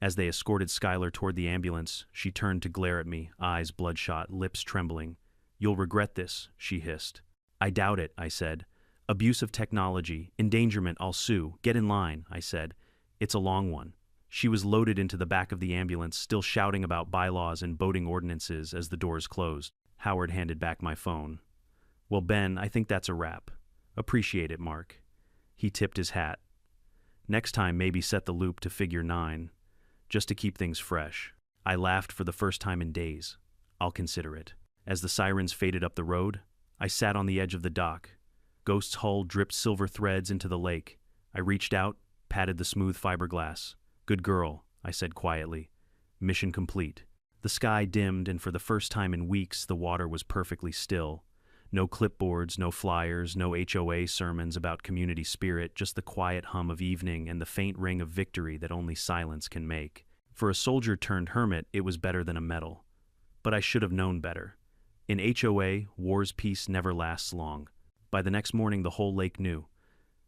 Speaker 1: As they escorted Skylar toward the ambulance, she turned to glare at me, eyes bloodshot, lips trembling. You'll regret this, she hissed. I doubt it, I said. Abuse of technology, endangerment, I'll sue. Get in line, I said. It's a long one. She was loaded into the back of the ambulance, still shouting about bylaws and boating ordinances as the doors closed. Howard handed back my phone. Well, Ben, I think that's a wrap. Appreciate it, Mark. He tipped his hat. Next time, maybe set the loop to figure 9, just to keep things fresh. I laughed for the first time in days. I'll consider it. As the sirens faded up the road, I sat on the edge of the dock. Ghost's hull dripped silver threads into the lake. I reached out, patted the smooth fiberglass. Good girl, I said quietly. Mission complete. The sky dimmed, and for the first time in weeks, the water was perfectly still. No clipboards, no flyers, no HOA sermons about community spirit, just the quiet hum of evening and the faint ring of victory that only silence can make. For a soldier turned hermit, it was better than a medal. But I should have known better. In HOA, war's peace never lasts long. By the next morning, the whole lake knew.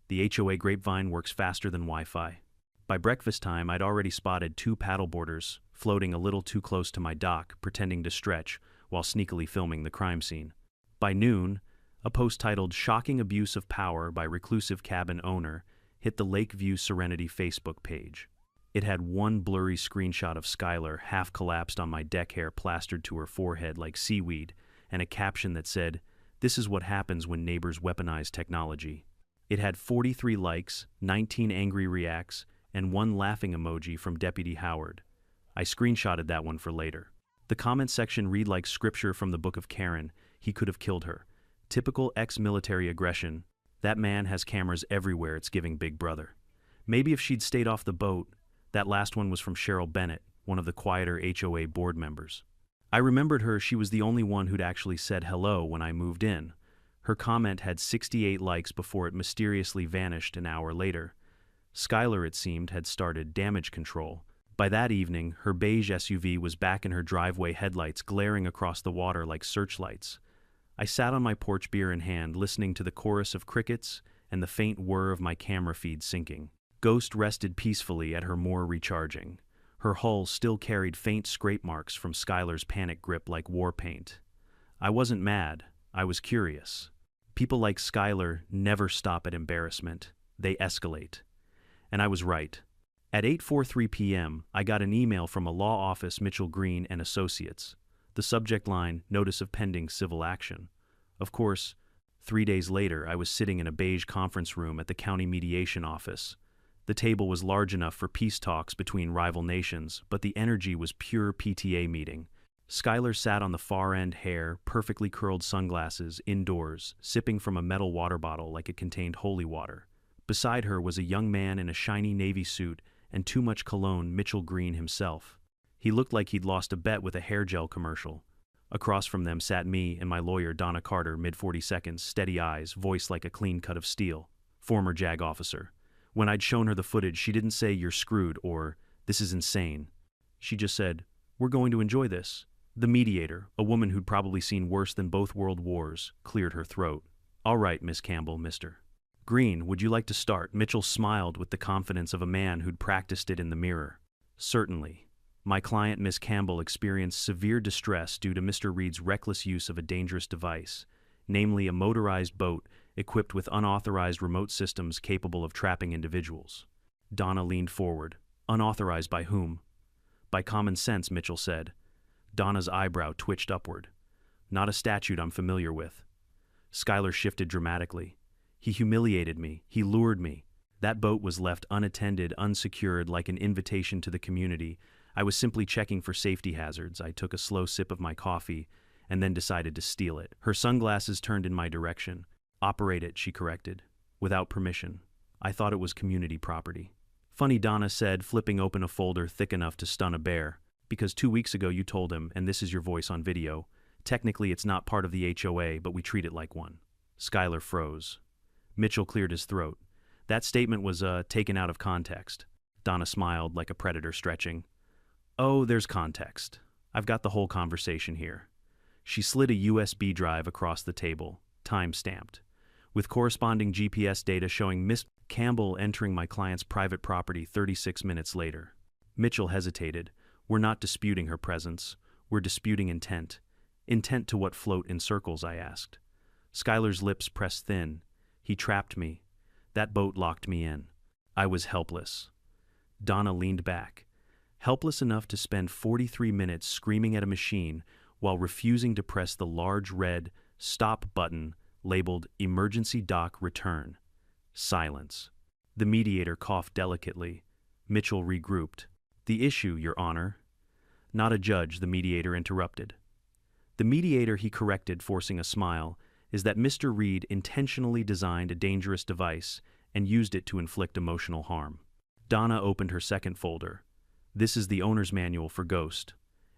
Speaker 1: The HOA grapevine works faster than Wi-Fi. By breakfast time, I'd already spotted 2 paddleboarders floating a little too close to my dock, pretending to stretch while sneakily filming the crime scene. By noon, a post titled Shocking Abuse of Power by Reclusive Cabin Owner hit the Lakeview Serenity Facebook page. It had one blurry screenshot of Skylar half collapsed on my deck hair plastered to her forehead like seaweed, and a caption that said, "This is what happens when neighbors weaponize technology." It had 43 likes, 19 angry reacts, and 1 laughing emoji from Deputy Howard. I screenshotted that one for later. The comment section read like scripture from the Book of Karen. He could have killed her. Typical ex-military aggression. That man has cameras everywhere, it's giving Big Brother. Maybe if she'd stayed off the boat. That last one was from Cheryl Bennett, one of the quieter HOA board members. I remembered her. She was the only one who'd actually said hello when I moved in. Her comment had 68 likes before it mysteriously vanished an hour later. Skylar, it seemed, had started damage control. By that evening, her beige SUV was back in her driveway, headlights glaring across the water like searchlights. I sat on my porch, beer in hand, listening to the chorus of crickets and the faint whir of my camera feed syncing. Ghost rested peacefully at her moor, recharging. Her hull still carried faint scrape marks from Skylar's panic grip like war paint. I wasn't mad. I was curious. People like Skylar never stop at embarrassment. They escalate. And I was right. At 8:43 p.m., I got an email from a law office, Mitchell Green and Associates. The subject line, notice of pending civil action. Of course, 3 days later, I was sitting in a beige conference room at the county mediation office. The table was large enough for peace talks between rival nations, but the energy was pure PTA meeting. Skylar sat on the far end, hair, perfectly curled, sunglasses, indoors, sipping from a metal water bottle like it contained holy water. Beside her was a young man in a shiny navy suit and too much cologne, Mitchell Green himself. He looked like he'd lost a bet with a hair gel commercial. Across from them sat me and my lawyer, Donna Carter, mid-40 steady eyes, voice like a clean cut of steel. Former JAG officer. When I'd shown her the footage, she didn't say, "You're screwed," or "This is insane." She just said, "We're going to enjoy this." The mediator, a woman who'd probably seen worse than both world wars, cleared her throat. "All right, Miss Campbell, Mr. Green, would you like to start?" Mitchell smiled with the confidence of a man who'd practiced it in the mirror. "Certainly. My client, Miss Campbell, experienced severe distress due to Mr. Reed's reckless use of a dangerous device, namely a motorized boat equipped with unauthorized remote systems capable of trapping individuals." Donna leaned forward. "Unauthorized by whom?" "By common sense," Mitchell said. Donna's eyebrow twitched upward. "Not a statute I'm familiar with." Skylar shifted dramatically. "He humiliated me. He lured me. That boat was left unattended, unsecured, like an invitation to the community. I was simply checking for safety hazards." I took a slow sip of my coffee and then decided to steal it. Her sunglasses turned in my direction. "Operate it," she corrected. "Without permission. I thought it was community property." "Funny," Donna said, flipping open a folder thick enough to stun a bear. "Because 2 weeks ago you told him, and this is your voice on video. Technically it's not part of the HOA, but we treat it like one." Skylar froze. Mitchell cleared his throat. "That statement was, taken out of context." Donna smiled like a predator stretching. "Oh, there's context. I've got the whole conversation here." She slid a USB drive across the table, time-stamped, with corresponding GPS data showing Miss Campbell entering my client's private property 36 minutes later. Mitchell hesitated. "We're not disputing her presence. We're disputing intent." "Intent to what? Float in circles?" I asked. Skylar's lips pressed thin. "He trapped me. That boat locked me in. I was helpless." Donna leaned back. Helpless enough to spend 43 minutes screaming at a machine while refusing to press the large red stop button labeled Emergency Dock Return. Silence. The mediator coughed delicately. Mitchell regrouped. "The issue, Your Honor." "Not a judge," the mediator interrupted. "The mediator," he corrected, forcing a smile, "is that Mr. Reed intentionally designed a dangerous device and used it to inflict emotional harm." Donna opened her second folder. "This is the owner's manual for Ghost.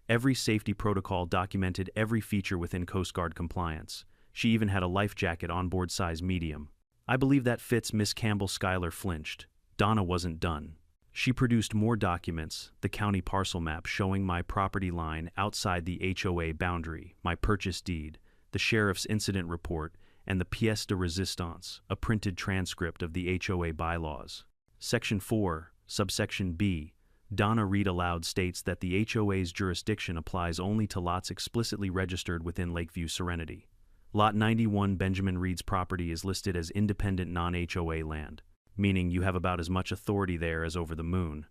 Speaker 1: Every safety protocol documented every feature within Coast Guard compliance. She even had a life jacket onboard, size medium." "I believe that fits, Miss Campbell." Skylar flinched. Donna wasn't done. She produced more documents, the county parcel map showing my property line outside the HOA boundary, my purchase deed, the sheriff's incident report, and the pièce de résistance, a printed transcript of the HOA bylaws. Section 4, subsection B, Donna read aloud, states that the HOA's jurisdiction applies only to lots explicitly registered within Lakeview Serenity. Lot 91, Benjamin Reed's property, is listed as independent non-HOA land, meaning you have about as much authority there as over the moon.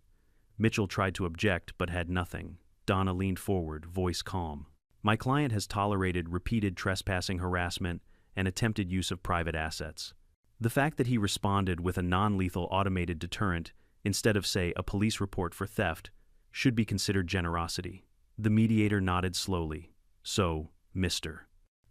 Speaker 1: Mitchell tried to object, but had nothing. Donna leaned forward, voice calm. "My client has tolerated repeated trespassing, harassment, and attempted use of private assets. The fact that he responded with a non-lethal automated deterrent instead of, say, a police report for theft should be considered generosity." The mediator nodded slowly. "So, Mr.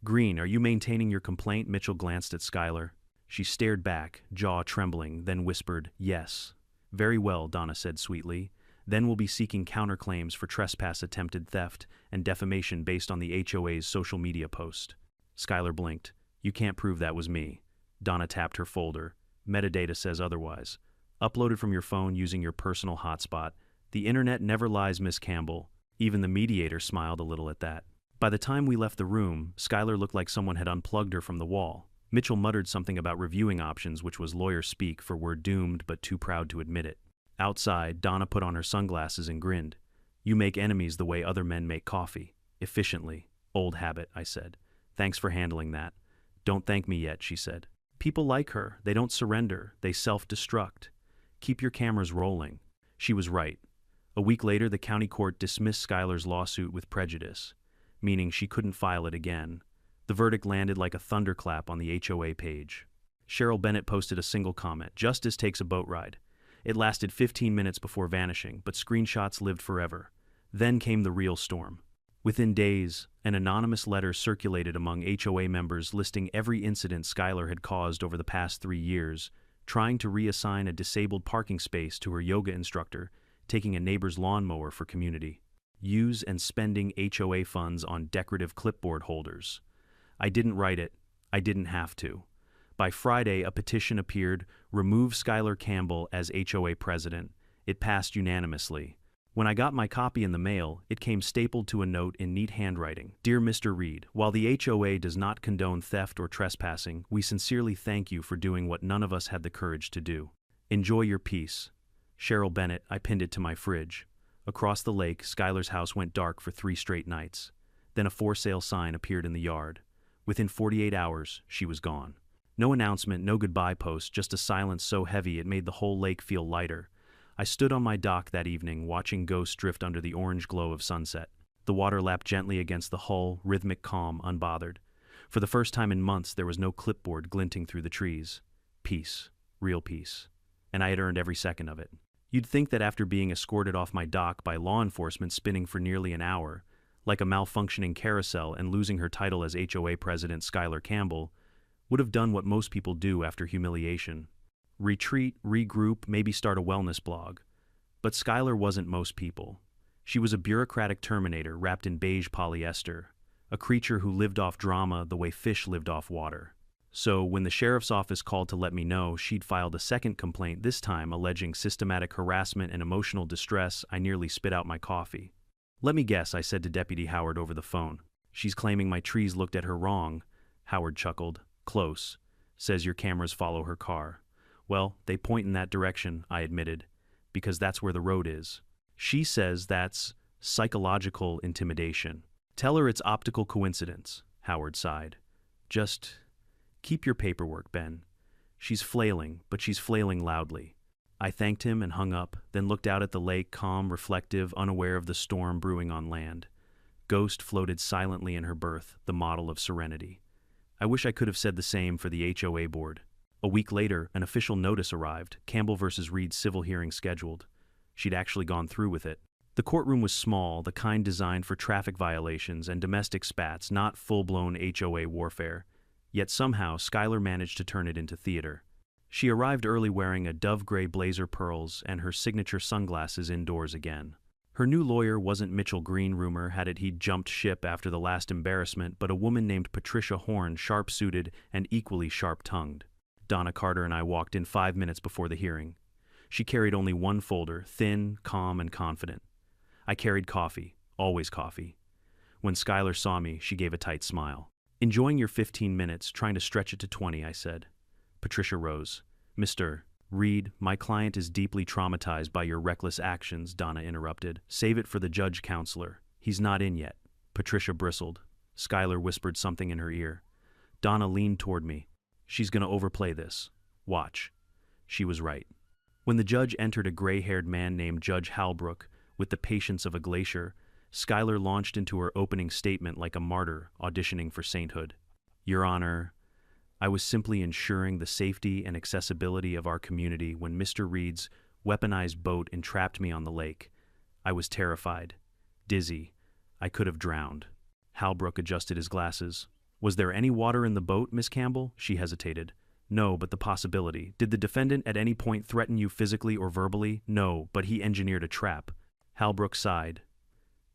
Speaker 1: Green, are you maintaining your complaint?" Mitchell glanced at Skylar. She stared back, jaw trembling, then whispered, "Yes." Very well, Donna said sweetly. Then we'll be seeking counterclaims for trespass, attempted theft, and defamation based on the HOA's social media post. Skylar blinked. You can't prove that was me. Donna tapped her folder. Metadata says otherwise. Uploaded from your phone using your personal hotspot. The internet never lies, Miss Campbell. Even the mediator smiled a little at that. By the time we left the room, Skylar looked like someone had unplugged her from the wall. Mitchell muttered something about reviewing options, which was lawyer speak for we're doomed but too proud to admit it. Outside, Donna put on her sunglasses and grinned. You make enemies the way other men make coffee. Efficiently. Old habit, I said. Thanks for handling that. Don't thank me yet, she said. People like her. They don't surrender. They self-destruct. Keep your cameras rolling. She was right. A week later, the county court dismissed Skylar's lawsuit with prejudice, meaning she couldn't file it again. The verdict landed like a thunderclap on the HOA page. Cheryl Bennett posted a single comment. Justice takes a boat ride. It lasted 15 minutes before vanishing, but screenshots lived forever. Then came the real storm. Within days, an anonymous letter circulated among HOA members listing every incident Skylar had caused over the past 3 years, trying to reassign a disabled parking space to her yoga instructor, taking a neighbor's lawnmower for community, use and spending HOA funds on decorative clipboard holders. I didn't write it. I didn't have to. By Friday, a petition appeared, remove Skylar Campbell as HOA president. It passed unanimously. When I got my copy in the mail, it came stapled to a note in neat handwriting. Dear Mr. Reed, while the HOA does not condone theft or trespassing, we sincerely thank you for doing what none of us had the courage to do. Enjoy your peace. Cheryl Bennett. I pinned it to my fridge. Across the lake, Skylar's house went dark for 3 straight nights. Then a for sale sign appeared in the yard. Within 48 hours, she was gone. No announcement, no goodbye post, just a silence so heavy it made the whole lake feel lighter. I stood on my dock that evening, watching ghosts drift under the orange glow of sunset. The water lapped gently against the hull, rhythmic calm, unbothered. For the first time in months, there was no clipboard glinting through the trees. Peace. Real peace. And I had earned every second of it. You'd think that after being escorted off my dock by law enforcement spinning for nearly an hour, like a malfunctioning carousel, and losing her title as HOA president Skylar Campbell, would have done what most people do after humiliation. Retreat, regroup, maybe start a wellness blog. But Skylar wasn't most people. She was a bureaucratic terminator wrapped in beige polyester, a creature who lived off drama the way fish lived off water. So when the sheriff's office called to let me know she'd filed a second complaint, this time alleging systematic harassment and emotional distress, I nearly spit out my coffee. Let me guess, I said to Deputy Howard over the phone. She's claiming my trees looked at her wrong. Howard chuckled. Close. Says your cameras follow her car. Well, they point in that direction, I admitted, because that's where the road is. She says that's psychological intimidation. Tell her it's optical coincidence, Howard sighed. Just keep your paperwork, Ben. She's flailing, but she's flailing loudly. I thanked him and hung up, then looked out at the lake, calm, reflective, unaware of the storm brewing on land. Ghost floated silently in her berth, the model of serenity. I wish I could have said the same for the HOA board. A week later, an official notice arrived, Campbell versus Reed civil hearing scheduled. She'd actually gone through with it. The courtroom was small, the kind designed for traffic violations and domestic spats, not full-blown HOA warfare. Yet somehow, Skylar managed to turn it into theater. She arrived early wearing a dove-gray blazer pearls and her signature sunglasses indoors again. Her new lawyer wasn't Mitchell Green, rumor had it he'd jumped ship after the last embarrassment, but a woman named Patricia Horn, sharp-suited and equally sharp-tongued. Donna Carter and I walked in 5 minutes before the hearing. She carried only one folder, thin, calm, and confident. I carried coffee, always coffee. When Skylar saw me, she gave a tight smile. Enjoying your 15 minutes, trying to stretch it to 20, I said. Patricia rose. Mr. Reed, my client is deeply traumatized by your reckless actions, Donna interrupted. Save it for the judge counselor. He's not in yet. Patricia bristled. Skylar whispered something in her ear. Donna leaned toward me. She's gonna overplay this. Watch. She was right. When the judge entered, a gray-haired man named Judge Halbrook, with the patience of a glacier, Skylar launched into her opening statement like a martyr auditioning for sainthood. Your Honor, I was simply ensuring the safety and accessibility of our community when Mr. Reed's weaponized boat entrapped me on the lake. I was terrified, dizzy. I could have drowned. Halbrook adjusted his glasses. Was there any water in the boat, Miss Campbell? She hesitated. No, but the possibility. Did the defendant at any point threaten you physically or verbally? No, but he engineered a trap. Halbrook sighed.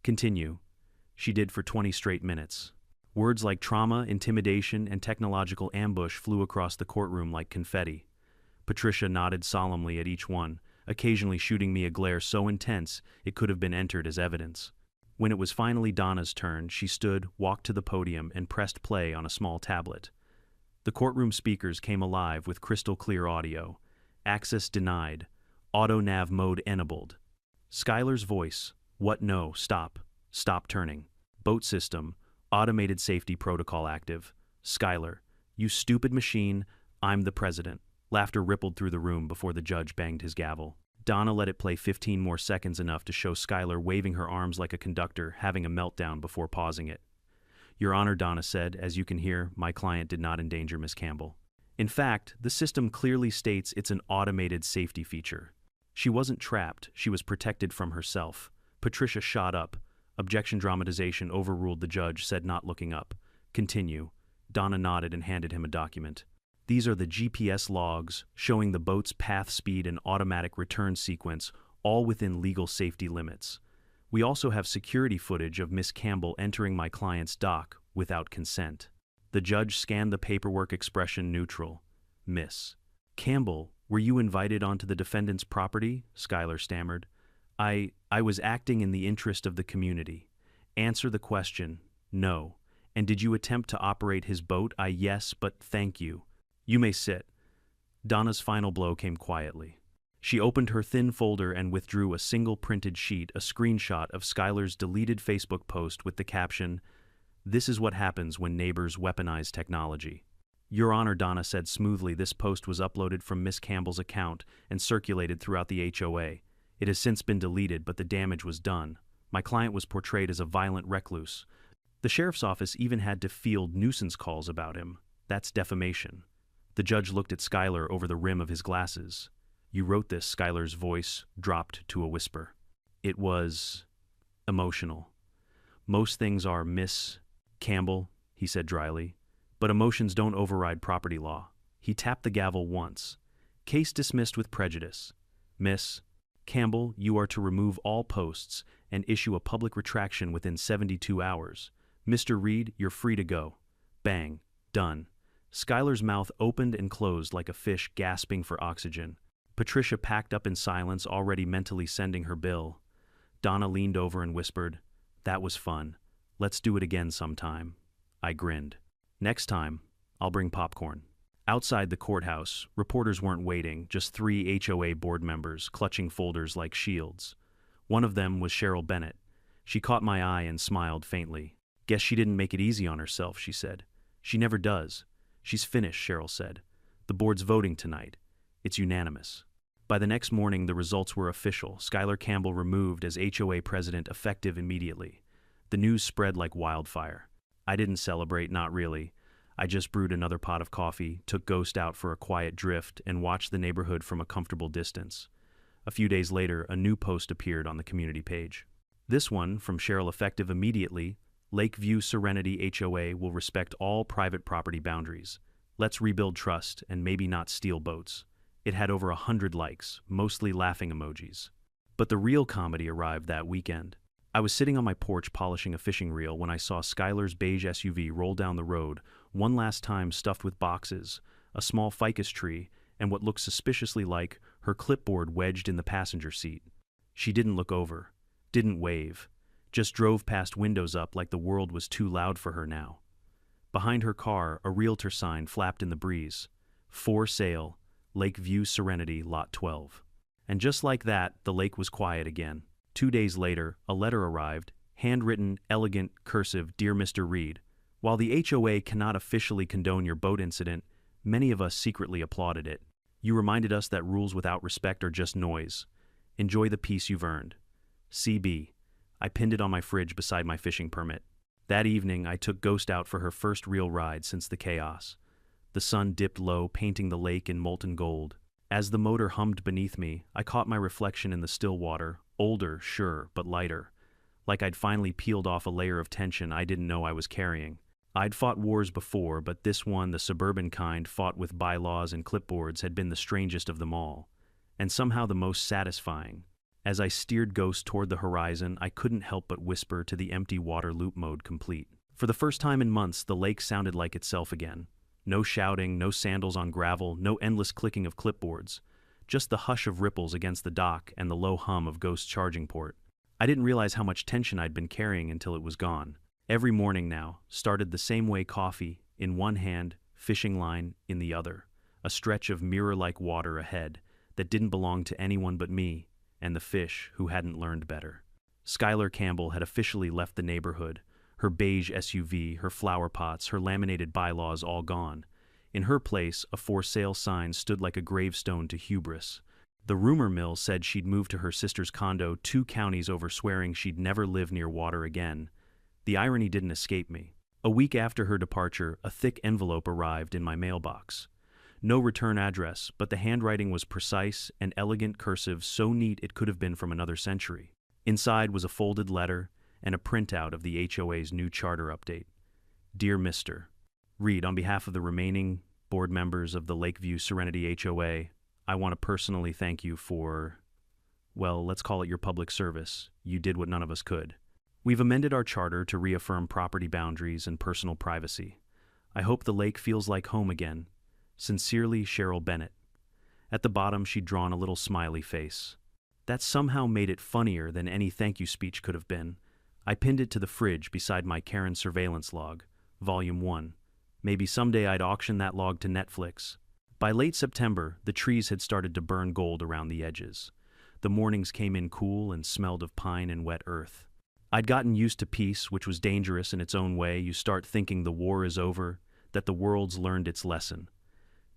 Speaker 1: Continue. She did for 20 straight minutes. Words like trauma, intimidation, and technological ambush flew across the courtroom like confetti. Patricia nodded solemnly at each one, occasionally shooting me a glare so intense it could have been entered as evidence. When it was finally Donna's turn, she stood, walked to the podium, and pressed play on a small tablet. The courtroom speakers came alive with crystal-clear audio. Access denied. Auto-nav mode enabled. Skylar's voice. What no, stop. Stop turning. Boat system. Automated safety protocol active. Skylar. You stupid machine. I'm the president. Laughter rippled through the room before the judge banged his gavel. Donna let it play 15 more seconds, enough to show Skylar waving her arms like a conductor, having a meltdown before pausing it. Your Honor, Donna said, as you can hear, my client did not endanger Miss Campbell. In fact, the system clearly states it's an automated safety feature. She wasn't trapped, she was protected from herself. Patricia shot up. Objection dramatization overruled, the judge said, not looking up. Continue. Donna nodded and handed him a document. These are the GPS logs showing the boat's path, speed, and automatic return sequence, all within legal safety limits. We also have security footage of Miss Campbell entering my client's dock without consent. The judge scanned the paperwork, expression neutral. Miss Campbell, were you invited onto the defendant's property? Skylar stammered. I was acting in the interest of the community. Answer the question. No. And did you attempt to operate his boat? Yes, but thank you. You may sit. Donna's final blow came quietly. She opened her thin folder and withdrew a single printed sheet, a screenshot of Skylar's deleted Facebook post with the caption, "This is what happens when neighbors weaponize technology." Your Honor, Donna said smoothly, this post was uploaded from Miss Campbell's account and circulated throughout the HOA. It has since been deleted, but the damage was done. My client was portrayed as a violent recluse. The sheriff's office even had to field nuisance calls about him. That's defamation. The judge looked at Skylar over the rim of his glasses. You wrote this, Skylar's voice dropped to a whisper. It was emotional. Most things are, Miss Campbell, he said dryly, but emotions don't override property law. He tapped the gavel once. Case dismissed with prejudice. Miss Campbell, you are to remove all posts and issue a public retraction within 72 hours. Mr. Reed, you're free to go. Bang. Done. Skylar's mouth opened and closed like a fish gasping for oxygen. Patricia packed up in silence, already mentally sending her bill. Donna leaned over and whispered, "That was fun. Let's do it again sometime." I grinned. Next time, I'll bring popcorn. Outside the courthouse, reporters weren't waiting, just 3 HOA board members clutching folders like shields. One of them was Cheryl Bennett. She caught my eye and smiled faintly. "Guess she didn't make it easy on herself," she said. "She never does." "She's finished," Cheryl said. "The board's voting tonight. It's unanimous." By the next morning, the results were official. Skylar Campbell removed as HOA president, effective immediately. The news spread like wildfire. I didn't celebrate, not really. I just brewed another pot of coffee, took Ghost out for a quiet drift, and watched the neighborhood from a comfortable distance. A few days later, a new post appeared on the community page. This one, from Cheryl, effective immediately. Lakeview Serenity HOA will respect all private property boundaries. Let's rebuild trust and maybe not steal boats. It had over 100 likes, mostly laughing emojis. But the real comedy arrived that weekend. I was sitting on my porch polishing a fishing reel when I saw Skylar's beige SUV roll down the road, one last time stuffed with boxes, a small ficus tree, and what looked suspiciously like her clipboard wedged in the passenger seat. She didn't look over, didn't wave, just drove past, windows up, like the world was too loud for her now. Behind her car, a realtor sign flapped in the breeze. For sale, Lakeview Serenity, Lot 12. And just like that, the lake was quiet again. 2 days later, a letter arrived, handwritten, elegant, cursive, "Dear Mr. Reed, while the HOA cannot officially condone your boat incident, many of us secretly applauded it. You reminded us that rules without respect are just noise. Enjoy the peace you've earned. CB." I pinned it on my fridge beside my fishing permit. That evening, I took Ghost out for her first real ride since the chaos. The sun dipped low, painting the lake in molten gold. As the motor hummed beneath me, I caught my reflection in the still water, older, sure, but lighter, like I'd finally peeled off a layer of tension I didn't know I was carrying. I'd fought wars before, but this one, the suburban kind, fought with bylaws and clipboards, had been the strangest of them all, and somehow the most satisfying. As I steered Ghost toward the horizon, I couldn't help but whisper to the empty water loop mode complete. For the first time in months, the lake sounded like itself again. No shouting, no sandals on gravel, no endless clicking of clipboards. Just the hush of ripples against the dock and the low hum of Ghost's charging port. I didn't realize how much tension I'd been carrying until it was gone. Every morning now started the same way: coffee in one hand, fishing line in the other. A stretch of mirror-like water ahead that didn't belong to anyone but me and the fish who hadn't learned better. Skylar Campbell had officially left the neighborhood, her beige SUV, her flower pots, her laminated bylaws all gone. In her place, a for sale sign stood like a gravestone to hubris. The rumor mill said she'd moved to her sister's condo 2 counties over, swearing she'd never live near water again. The irony didn't escape me. A week after her departure, a thick envelope arrived in my mailbox. No return address, but the handwriting was precise and elegant cursive, so neat it could have been from another century. Inside was a folded letter and a printout of the HOA's new charter update. Dear Mr. Read, on behalf of the remaining board members of the Lakeview Serenity HOA, I want to personally thank you for, well, let's call it your public service. You did what none of us could. We've amended our charter to reaffirm property boundaries and personal privacy. I hope the lake feels like home again. Sincerely, Cheryl Bennett. At the bottom, she'd drawn a little smiley face. That somehow made it funnier than any thank you speech could have been. I pinned it to the fridge beside my Karen surveillance log, Volume 1. Maybe someday I'd auction that log to Netflix. By late September, the trees had started to burn gold around the edges. The mornings came in cool and smelled of pine and wet earth. I'd gotten used to peace, which was dangerous in its own way. You start thinking the war is over, that the world's learned its lesson.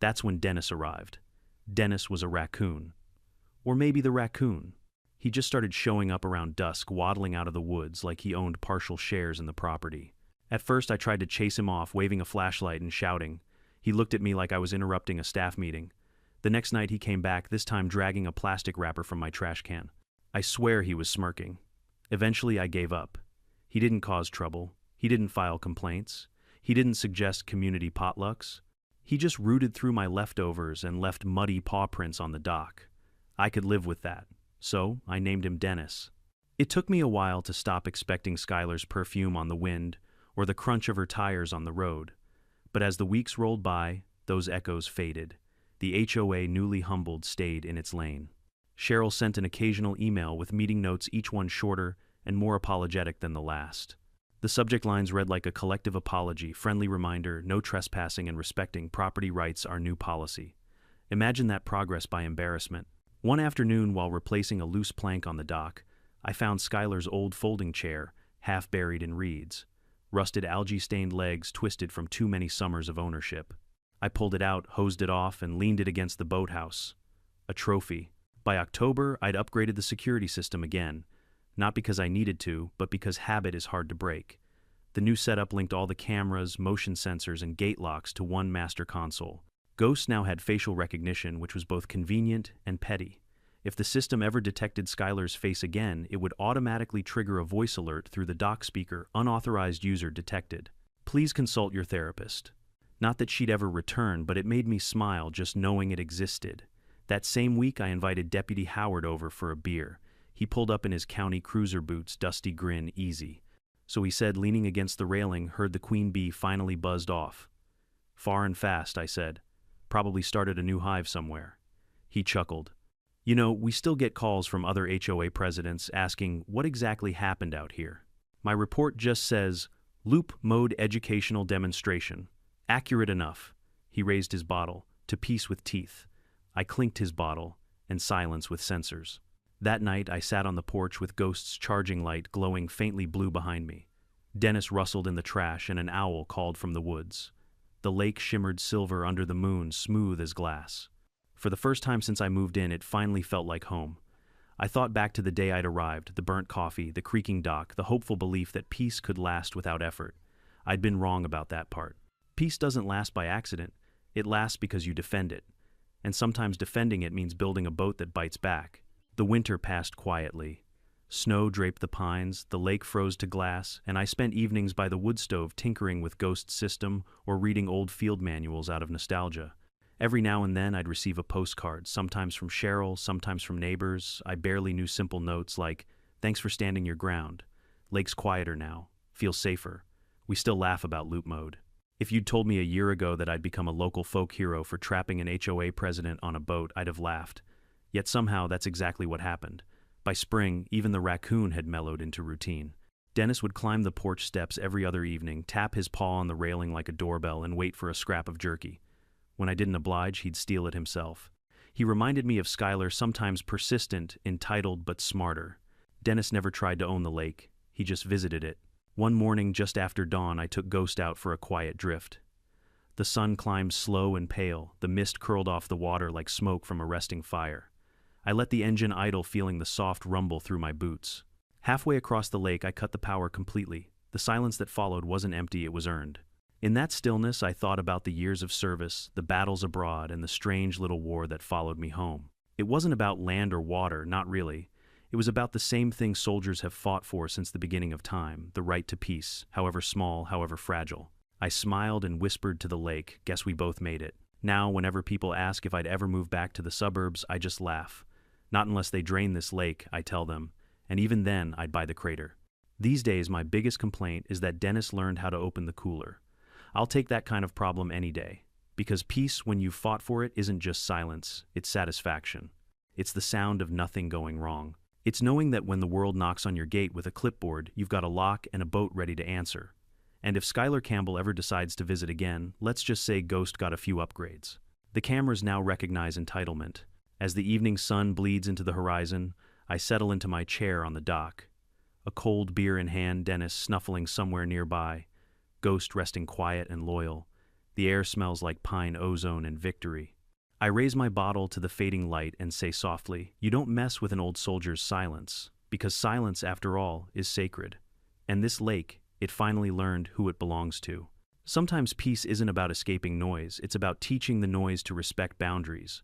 Speaker 1: That's when Dennis arrived. Dennis was a raccoon. Or maybe the raccoon. He just started showing up around dusk, waddling out of the woods like he owned partial shares in the property. At first, I tried to chase him off, waving a flashlight and shouting. He looked at me like I was interrupting a staff meeting. The next night he came back, this time dragging a plastic wrapper from my trash can. I swear he was smirking. Eventually I gave up. He didn't cause trouble. He didn't file complaints. He didn't suggest community potlucks. He just rooted through my leftovers and left muddy paw prints on the dock. I could live with that. So I named him Dennis. It took me a while to stop expecting Skylar's perfume on the wind or the crunch of her tires on the road. But as the weeks rolled by, those echoes faded. The HOA, newly humbled, stayed in its lane. Cheryl sent an occasional email with meeting notes, each one shorter and more apologetic than the last. The subject lines read like a collective apology, friendly reminder, no trespassing and respecting property rights, our new policy. Imagine that progress by embarrassment. One afternoon, while replacing a loose plank on the dock, I found Skylar's old folding chair, half buried in reeds. Rusted algae-stained legs twisted from too many summers of ownership. I pulled it out, hosed it off, and leaned it against the boathouse. A trophy. By October, I'd upgraded the security system again. Not because I needed to, but because habit is hard to break. The new setup linked all the cameras, motion sensors, and gate locks to one master console. Ghost now had facial recognition, which was both convenient and petty. If the system ever detected Skylar's face again, it would automatically trigger a voice alert through the dock speaker: unauthorized user detected. Please consult your therapist. Not that she'd ever return, but it made me smile just knowing it existed. That same week, I invited Deputy Howard over for a beer. He pulled up in his county cruiser boots, dusty grin easy. So he said, leaning against the railing, heard the queen bee finally buzzed off. Far and fast, I said. Probably started a new hive somewhere. He chuckled. You know, we still get calls from other HOA presidents asking what exactly happened out here. My report just says, loop mode educational demonstration. Accurate enough. He raised his bottle, to peace with teeth. I clinked his bottle, and silence with sensors. That night, I sat on the porch with Ghost's charging light glowing faintly blue behind me. Dennis rustled in the trash, and an owl called from the woods. The lake shimmered silver under the moon, smooth as glass. For the first time since I moved in, it finally felt like home. I thought back to the day I'd arrived, the burnt coffee, the creaking dock, the hopeful belief that peace could last without effort. I'd been wrong about that part. Peace doesn't last by accident. It lasts because you defend it. And sometimes defending it means building a boat that bites back. The winter passed quietly. Snow draped the pines, the lake froze to glass, and I spent evenings by the wood stove tinkering with Ghost System or reading old field manuals out of nostalgia. Every now and then I'd receive a postcard, sometimes from Cheryl, sometimes from neighbors. I barely knew simple notes like, "Thanks for standing your ground. Lake's quieter now. Feels safer." We still laugh about loop mode. If you'd told me a year ago that I'd become a local folk hero for trapping an HOA president on a boat, I'd have laughed. Yet somehow that's exactly what happened. By spring, even the raccoon had mellowed into routine. Dennis would climb the porch steps every other evening, tap his paw on the railing like a doorbell, and wait for a scrap of jerky. When I didn't oblige, he'd steal it himself. He reminded me of Skylar, sometimes persistent, entitled, but smarter. Dennis never tried to own the lake. He just visited it. One morning, just after dawn, I took Ghost out for a quiet drift. The sun climbed slow and pale, the mist curled off the water like smoke from a resting fire. I let the engine idle, feeling the soft rumble through my boots. Halfway across the lake, I cut the power completely. The silence that followed wasn't empty, it was earned. In that stillness, I thought about the years of service, the battles abroad, and the strange little war that followed me home. It wasn't about land or water, not really. It was about the same thing soldiers have fought for since the beginning of time, the right to peace, however small, however fragile. I smiled and whispered to the lake, "Guess we both made it." Now, whenever people ask if I'd ever move back to the suburbs, I just laugh. Not unless they drain this lake, I tell them, and even then I'd buy the crater. These days, my biggest complaint is that Dennis learned how to open the cooler. I'll take that kind of problem any day, because peace, when you've fought for it, isn't just silence, it's satisfaction. It's the sound of nothing going wrong. It's knowing that when the world knocks on your gate with a clipboard, you've got a lock and a boat ready to answer. And if Skylar Campbell ever decides to visit again, let's just say Ghost got a few upgrades. The cameras now recognize entitlement. As the evening sun bleeds into the horizon, I settle into my chair on the dock. A cold beer in hand, Dennis snuffling somewhere nearby. Ghost resting quiet and loyal. The air smells like pine ozone and victory. I raise my bottle to the fading light and say softly, "You don't mess with an old soldier's silence, because silence, after all, is sacred. And this lake, it finally learned who it belongs to." Sometimes peace isn't about escaping noise, it's about teaching the noise to respect boundaries.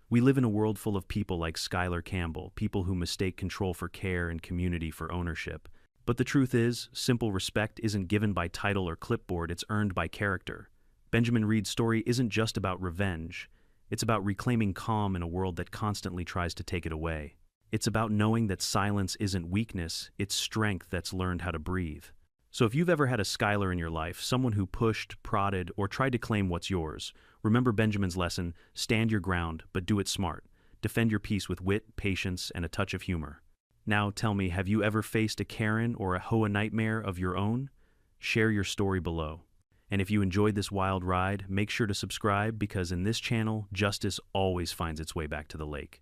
Speaker 1: We live in a world full of people like Skylar Campbell, people who mistake control for care and community for ownership. But the truth is, simple respect isn't given by title or clipboard, it's earned by character. Benjamin Reed's story isn't just about revenge. It's about reclaiming calm in a world that constantly tries to take it away. It's about knowing that silence isn't weakness, it's strength that's learned how to breathe. So if you've ever had a Skylar in your life, someone who pushed, prodded, or tried to claim what's yours, remember Benjamin's lesson: stand your ground, but do it smart. Defend your peace with wit, patience, and a touch of humor. Now tell me, have you ever faced a Karen or a HOA nightmare of your own? Share your story below. And if you enjoyed this wild ride, make sure to subscribe, because in this channel, justice always finds its way back to the lake.